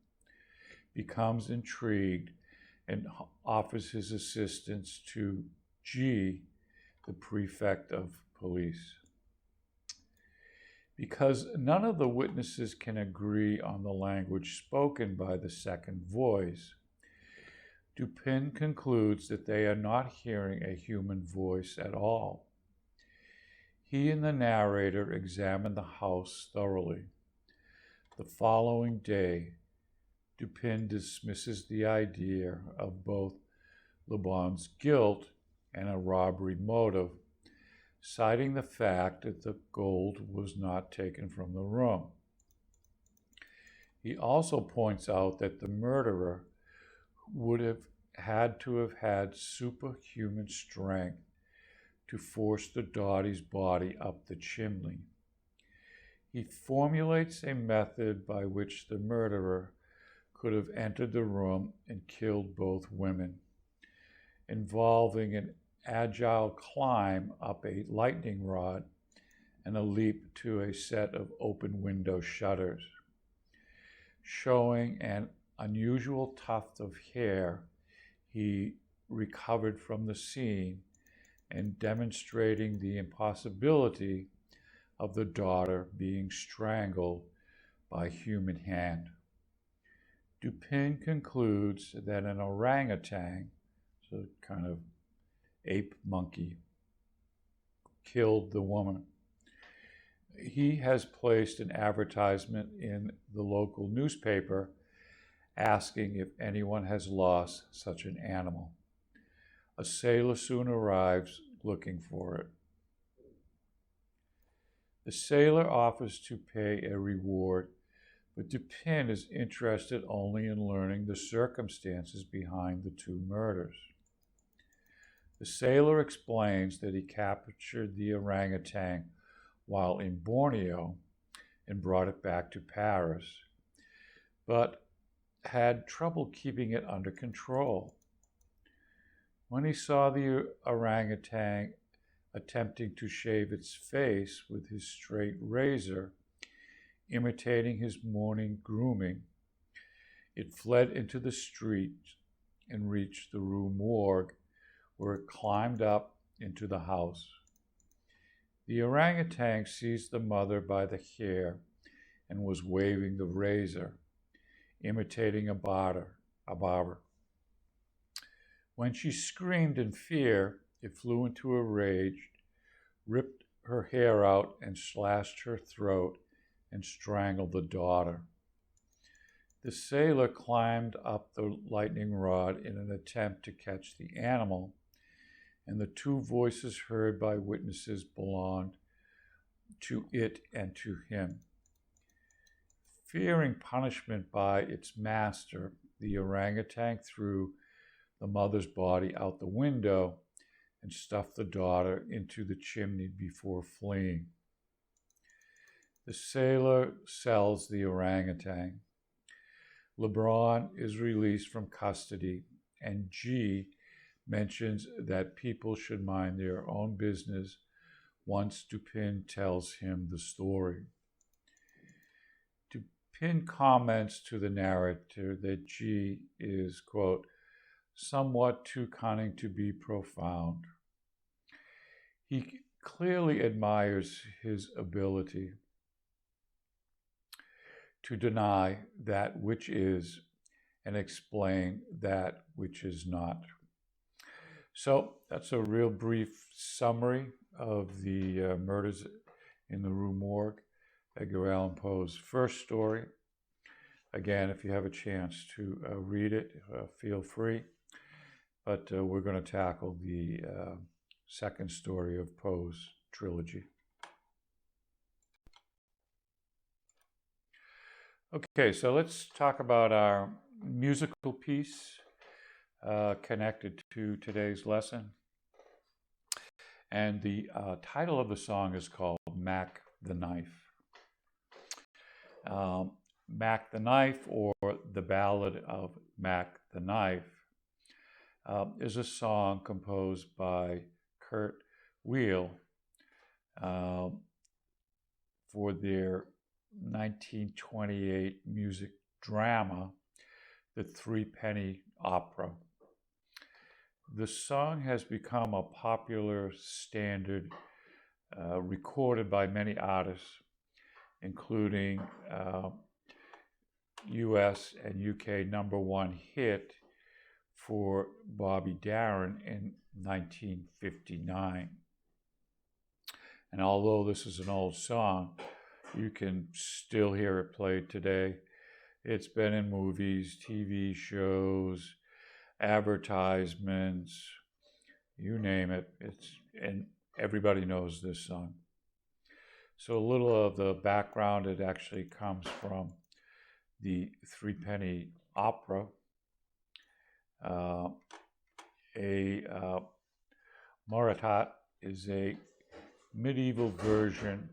becomes intrigued and offers his assistance to G, the prefect of police. Because none of the witnesses can agree on the language spoken by the second voice, Dupin concludes that they are not hearing a human voice at all. He and the narrator examine the house thoroughly. The following day, Dupin dismisses the idea of both Lebon's guilt and a robbery motive, citing the fact that the gold was not taken from the room. He also points out that the murderer would have had to have had superhuman strength to force the daughter's body up the chimney. He formulates a method by which the murderer could have entered the room and killed both women, involving an agile climb up a lightning rod and a leap to a set of open window shutters. Showing an unusual tuft of hair he recovered from the scene and demonstrating the impossibility of the daughter being strangled by human hand. Dupin concludes that an orangutan, so kind of ape monkey, killed the woman. He has placed an advertisement in the local newspaper asking if anyone has lost such an animal. A sailor soon arrives looking for it. The sailor offers to pay a reward, but Dupin is interested only in learning the circumstances behind the 2 murders. The sailor explains that he captured the orangutan while in Borneo and brought it back to Paris, but had trouble keeping it under control. When he saw the orangutan attempting to shave its face with his straight razor, imitating his morning grooming, it fled into the street and reached the Rue Morgue, where it climbed up into the house. The orangutan seized the mother by the hair and was waving the razor, imitating a barber. When she screamed in fear, it flew into a rage, ripped her hair out, and slashed her throat and strangled the daughter. The sailor climbed up the lightning rod in an attempt to catch the animal, and the two voices heard by witnesses belonged to it and to him. Fearing punishment by its master, the orangutan threw the mother's body out the window and stuffed the daughter into the chimney before fleeing. The sailor sells the orangutan. LeBron is released from custody, and G mentions that people should mind their own business once Dupin tells him the story. Dupin comments to the narrator that G is, quote, somewhat too cunning to be profound. He clearly admires his ability to deny that which is and explain that which is not. So that's a real brief summary of the murders in the Rue Morgue, Edgar Allan Poe's first story. Again, if you have a chance to read it, feel free. But we're going to tackle the second story of Poe's trilogy. Okay, so let's talk about our musical piece connected to today's lesson. And the title of the song is called Mac the Knife. Mac the Knife, or The Ballad of Mac the Knife, is a song composed by Kurt Weill for their 1928 music drama, The Threepenny Opera. The song has become a popular standard recorded by many artists, including US and UK #1 hit for Bobby Darin in 1959. And although this is an old song, you can still hear it played today. It's been in movies, TV shows, advertisements, you name it. And everybody knows this song. So a little of the background, it actually comes from the Threepenny Opera. Moratat is a medieval version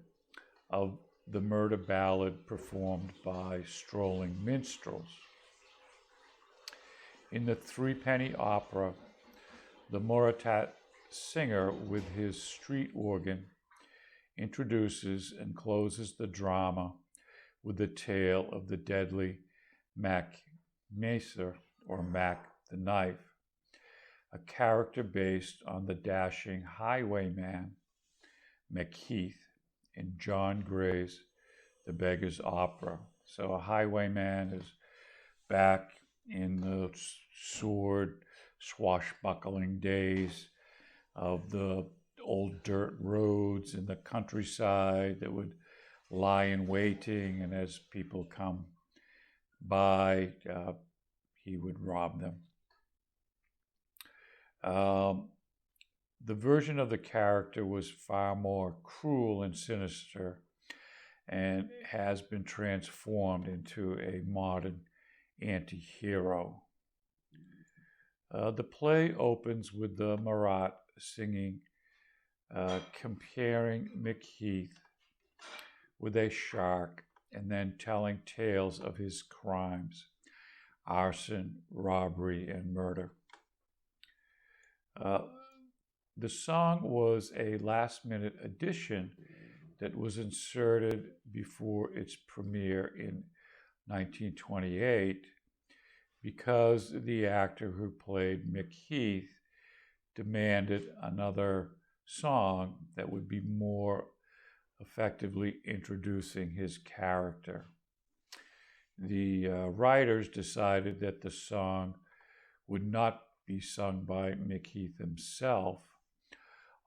of the murder ballad performed by strolling minstrels. In the Threepenny Opera, the Moratat singer with his street organ introduces and closes the drama with the tale of the deadly Mac Macer, or Mac the Knife, a character based on the dashing highwayman Macheath in John Gray's The Beggar's Opera. So a highwayman is back in the sword swashbuckling days of the old dirt roads in the countryside that would lie in waiting, and as people come by, he would rob them. The version of the character was far more cruel and sinister and has been transformed into a modern anti-hero. The play opens with the Marat singing, comparing Macheath with a shark, and then telling tales of his crimes, arson, robbery, and murder. Uh, the song was a last-minute addition that was inserted before its premiere in 1928 because the actor who played Mick Heath demanded another song that would be more effectively introducing his character. The writers decided that the song would not be sung by Mick Heath himself,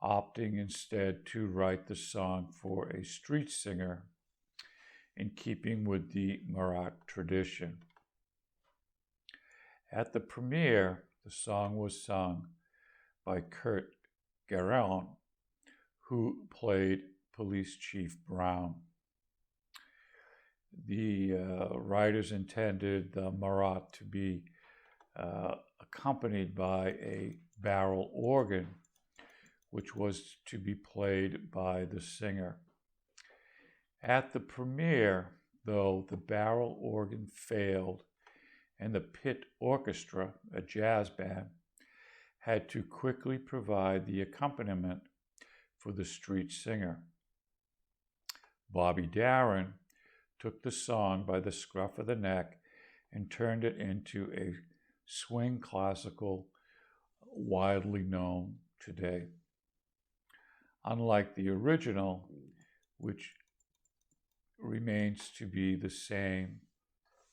opting instead to write the song for a street singer in keeping with the Marat tradition. At the premiere, the song was sung by Kurt Guerin, who played Police Chief Brown. The writers intended the Marat to be accompanied by a barrel organ, which was to be played by the singer. At the premiere, though, the barrel organ failed, and the pit orchestra, a jazz band, had to quickly provide the accompaniment for the street singer. Bobby Darin took the song by the scruff of the neck and turned it into a swing classical widely known today. Unlike the original, which remains to be the same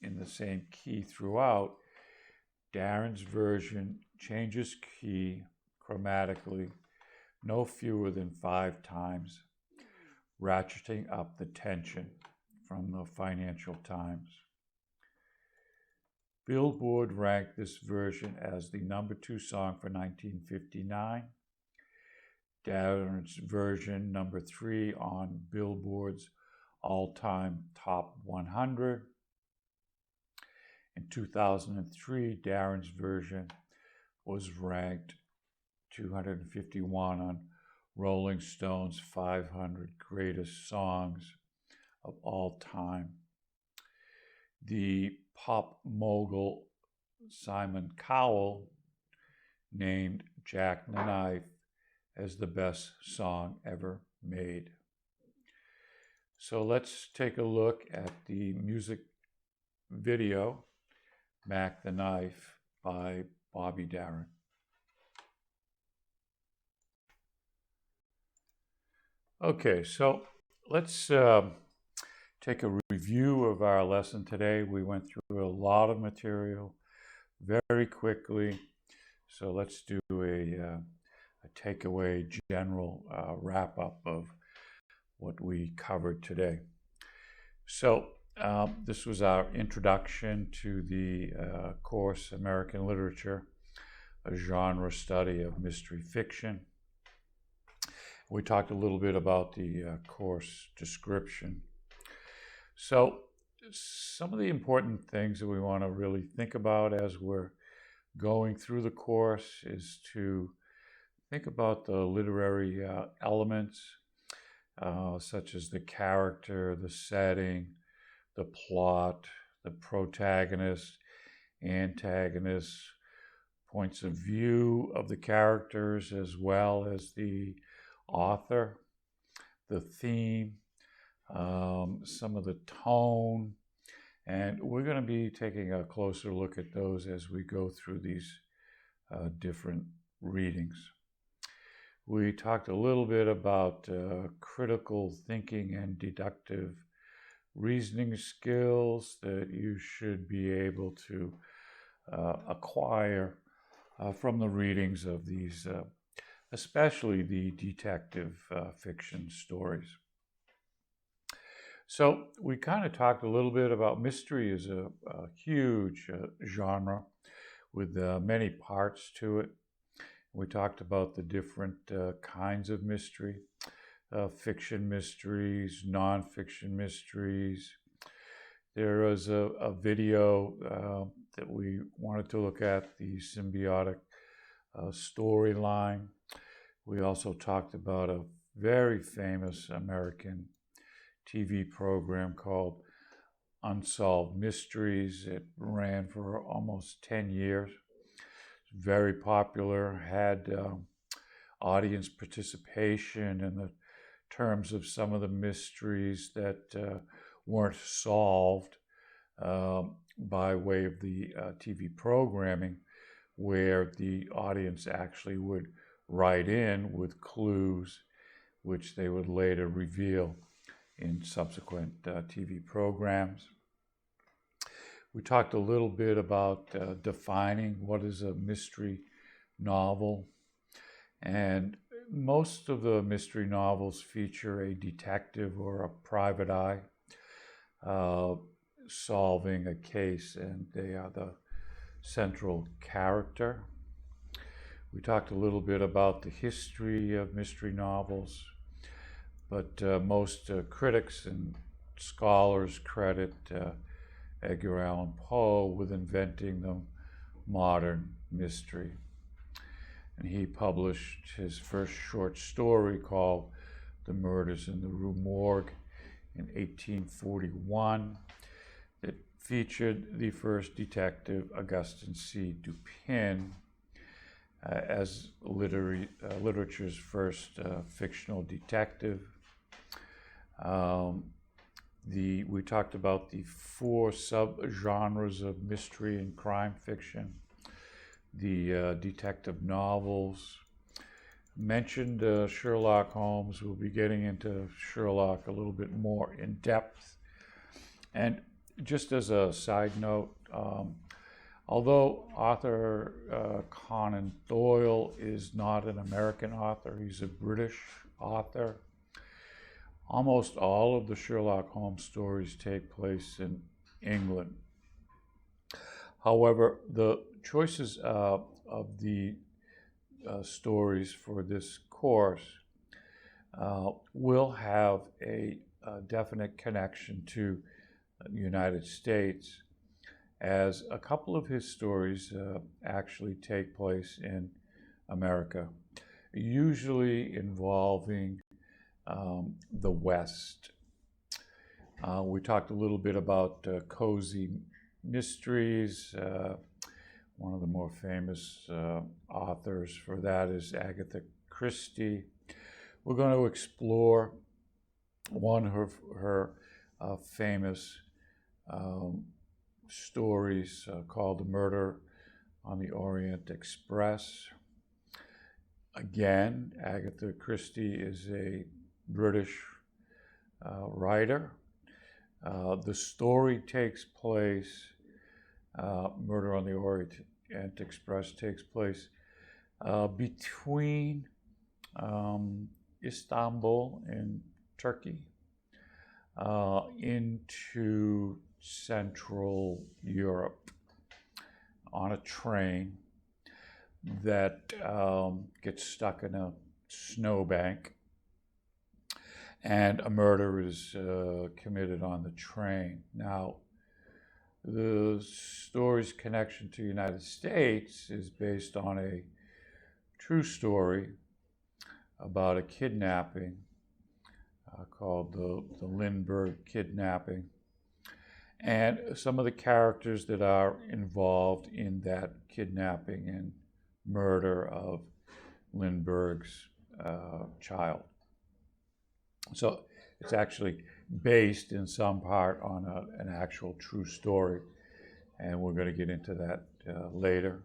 in the same key throughout, Darin's version changes key chromatically no fewer than 5 times, ratcheting up the tension from the Financial Times. Billboard ranked this version as the #2 song for 1959, Darin's version #3 on Billboard's all-time top 100. In 2003, Darin's version was ranked 251 on Rolling Stone's 500 Greatest Songs of All Time. The pop mogul Simon Cowell named Jack the Knife as the best song ever made. So let's take a look at the music video, Mac the Knife, by Bobby Darin. Okay, so let's take a review of our lesson today. We went through a lot of material very quickly, so let's do a takeaway general wrap-up of what we covered today. So this was our introduction to the course American Literature, a genre study of mystery fiction. We talked a little bit about the course description. So some of the important things that we want to really think about as we're going through the course is to think about the literary elements, such as the character, the setting, the plot, the protagonist, antagonist, points of view of the characters, as well as the author, the theme, some of the tone, and we're going to be taking a closer look at those as we go through these different readings. We talked a little bit about critical thinking and deductive reasoning skills that you should be able to acquire from the readings of these, especially the detective fiction stories. So we kind of talked a little bit about mystery as a huge genre with many parts to it. We talked about the different kinds of mystery, fiction mysteries, nonfiction mysteries. There was a video that we wanted to look at, the Symbiotic storyline. We also talked about a very famous American TV program called Unsolved Mysteries. It ran for almost 10 years. very popular, had audience participation in the terms of some of the mysteries that weren't solved by way of the TV programming, where the audience actually would write in with clues which they would later reveal in subsequent TV programs. We talked a little bit about defining what is a mystery novel, and most of the mystery novels feature a detective or a private eye solving a case, and they are the central character. We talked a little bit about the history of mystery novels, but most critics and scholars credit Edgar Allan Poe with inventing the modern mystery. And he published his first short story called The Murders in the Rue Morgue in 1841. It featured the first detective, Augustin C. Dupin, as literature's first fictional detective. We talked about the 4 subgenres of mystery and crime fiction, the detective novels. Mentioned Sherlock Holmes. We'll be getting into Sherlock a little bit more in depth. And just as a side note, although Arthur Conan Doyle is not an American author, he's a British author, almost all of the Sherlock Holmes stories take place in England. However, the choices of the stories for this course will have a definite connection to the United States, as a couple of his stories actually take place in America, usually involving the West. We talked a little bit about cozy mysteries. One of the more famous authors for that is Agatha Christie. We're going to explore one of her famous stories called The Murder on the Orient Express. Again, Agatha Christie is a British writer. The story takes place, Murder on the Orient Express takes place between Istanbul in Turkey into Central Europe on a train that gets stuck in a snowbank, and a murder is committed on the train. Now, the story's connection to the United States is based on a true story about a kidnapping called the Lindbergh kidnapping, and some of the characters that are involved in that kidnapping and murder of Lindbergh's child. So it's actually based in some part on an actual true story, and we're going to get into that later.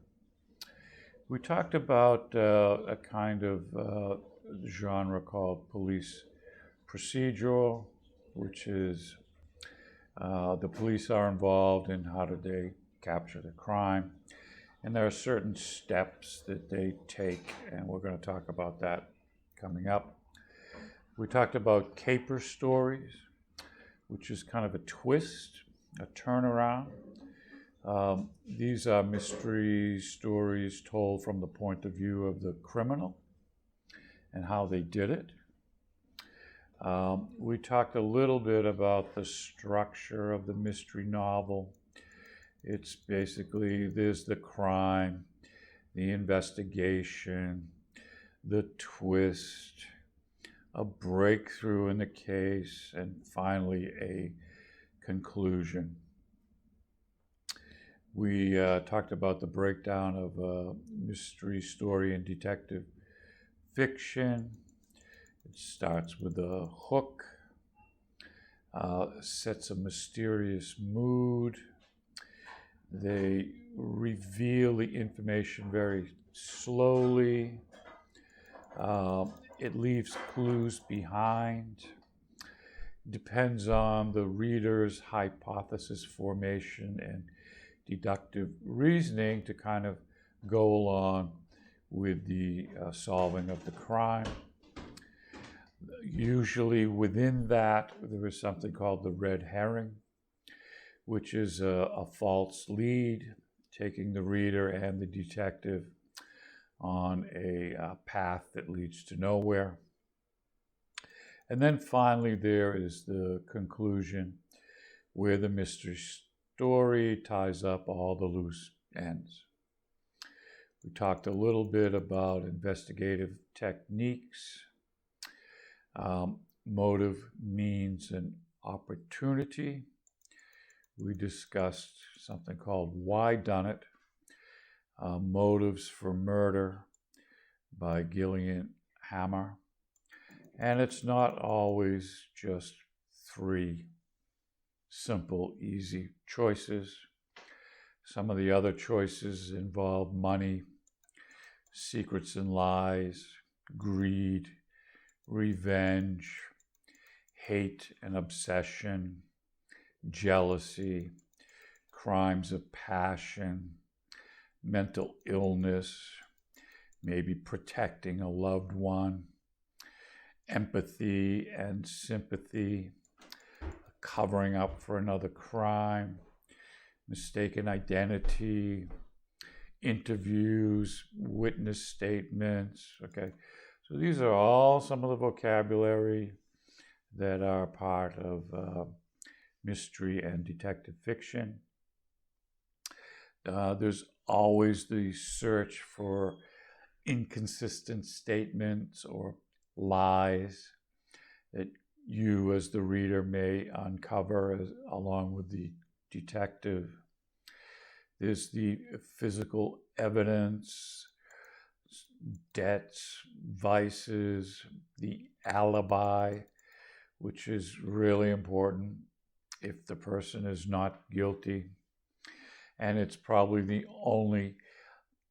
We talked about a kind of genre called police procedural, which is the police are involved in how do they capture the crime, and there are certain steps that they take, and we're going to talk about that coming up. We talked about caper stories, which is kind of a twist, a turnaround. These are mystery stories told from the point of view of the criminal and how they did it. We talked a little bit about the structure of the mystery novel. It's basically, there's the crime, the investigation, the twist, a breakthrough in the case, and finally a conclusion. We talked about the breakdown of mystery story and detective fiction. It starts with a hook, sets a mysterious mood. They reveal the information very slowly. It leaves clues behind. Depends on the reader's hypothesis formation and deductive reasoning to kind of go along with the solving of the crime. Usually within that, there is something called the red herring, which is a false lead, taking the reader and the detective on a path that leads to nowhere. And then finally, there is the conclusion where the mystery story ties up all the loose ends. We talked a little bit about investigative techniques, motive, means, and opportunity. We discussed something called Why Done It? Motives for Murder by Gillian Hammer. And it's not always just three simple, easy choices. Some of the other choices involve money, secrets and lies, greed, revenge, hate and obsession, jealousy, crimes of passion, mental illness, maybe protecting a loved one, empathy and sympathy, covering up for another crime, mistaken identity, interviews, witness statements. Okay, so these are all some of the vocabulary that are part of mystery and detective fiction. There's always the search for inconsistent statements or lies that you as the reader may uncover along with the detective. There's the physical evidence, debts, vices, the alibi, which is really important if the person is not guilty. And it's probably the only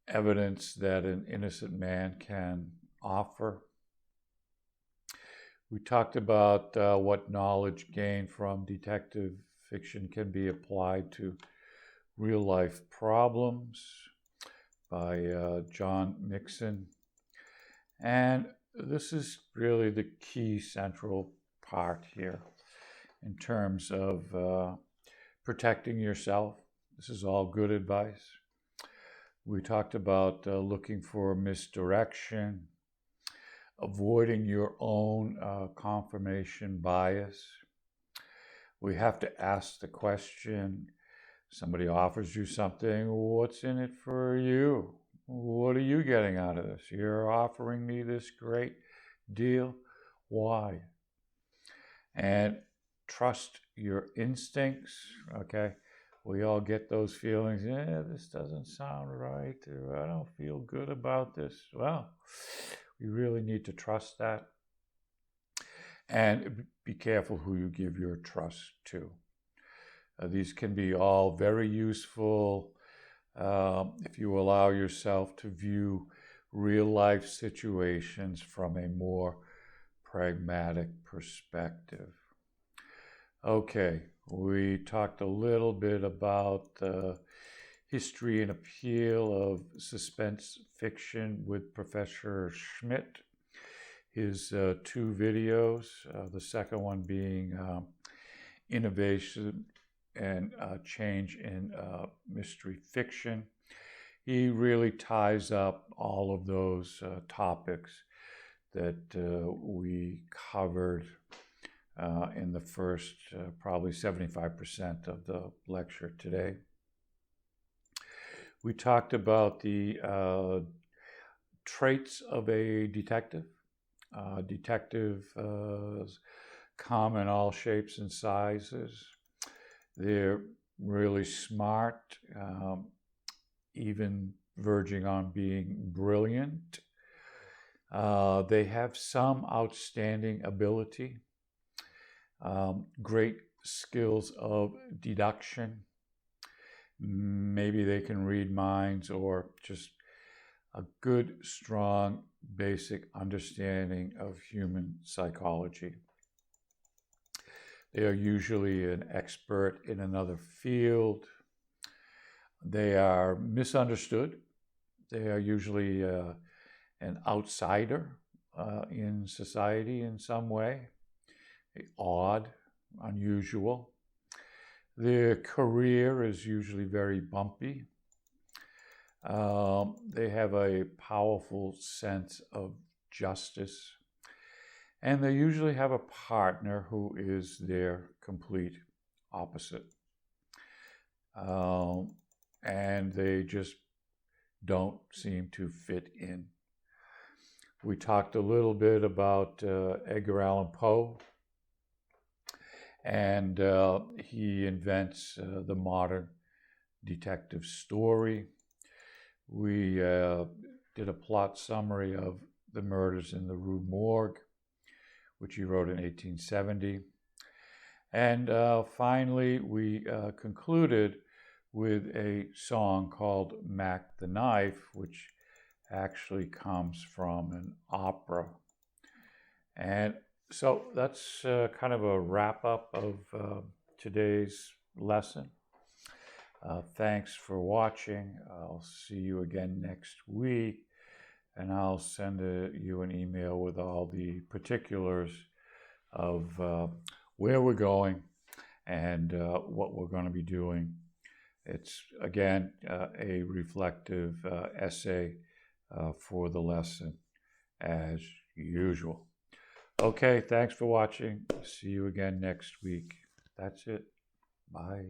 evidence that an innocent man can offer. We talked about what knowledge gained from detective fiction can be applied to real-life problems by John Mixon. And this is really the key central part here in terms of protecting yourself. This is all good advice. We talked about looking for misdirection, avoiding your own confirmation bias. We have to ask the question, somebody offers you something, what's in it for you? What are you getting out of this? You're offering me this great deal. Why? And trust your instincts, okay? We all get those feelings, this doesn't sound right, or I don't feel good about this. Well, we really need to trust that. And be careful who you give your trust to. These can be all very useful if you allow yourself to view real-life situations from a more pragmatic perspective. Okay, we talked a little bit about the history and appeal of suspense fiction with Professor Schmid. His two videos, the second one being Innovation and Change in Mystery Fiction. He really ties up all of those topics that we covered in the first probably 75% of the lecture today. We talked about the traits of a detective. Detectives come in all shapes and sizes. They're really smart, even verging on being brilliant. They have some outstanding ability, great skills of deduction. Maybe they can read minds, or just a good, strong, basic understanding of human psychology. They are usually an expert in another field. They are misunderstood. They are usually an outsider in society in some way, odd, unusual. Their career is usually very bumpy. They have a powerful sense of justice, and they usually have a partner who is their complete opposite. And they just don't seem to fit in. We talked a little bit about Edgar Allan Poe, and he invents the modern detective story. We did a plot summary of The Murders in the Rue Morgue, which he wrote in 1870. And finally, we concluded with a song called Mac the Knife, which actually comes from an opera. And so that's kind of a wrap-up of today's lesson. Thanks for watching. I'll see you again next week, and I'll send you an email with all the particulars of where we're going and what we're going to be doing. It's, again, a reflective essay for the lesson, as usual. Okay, thanks for watching. See you again next week. That's it. Bye.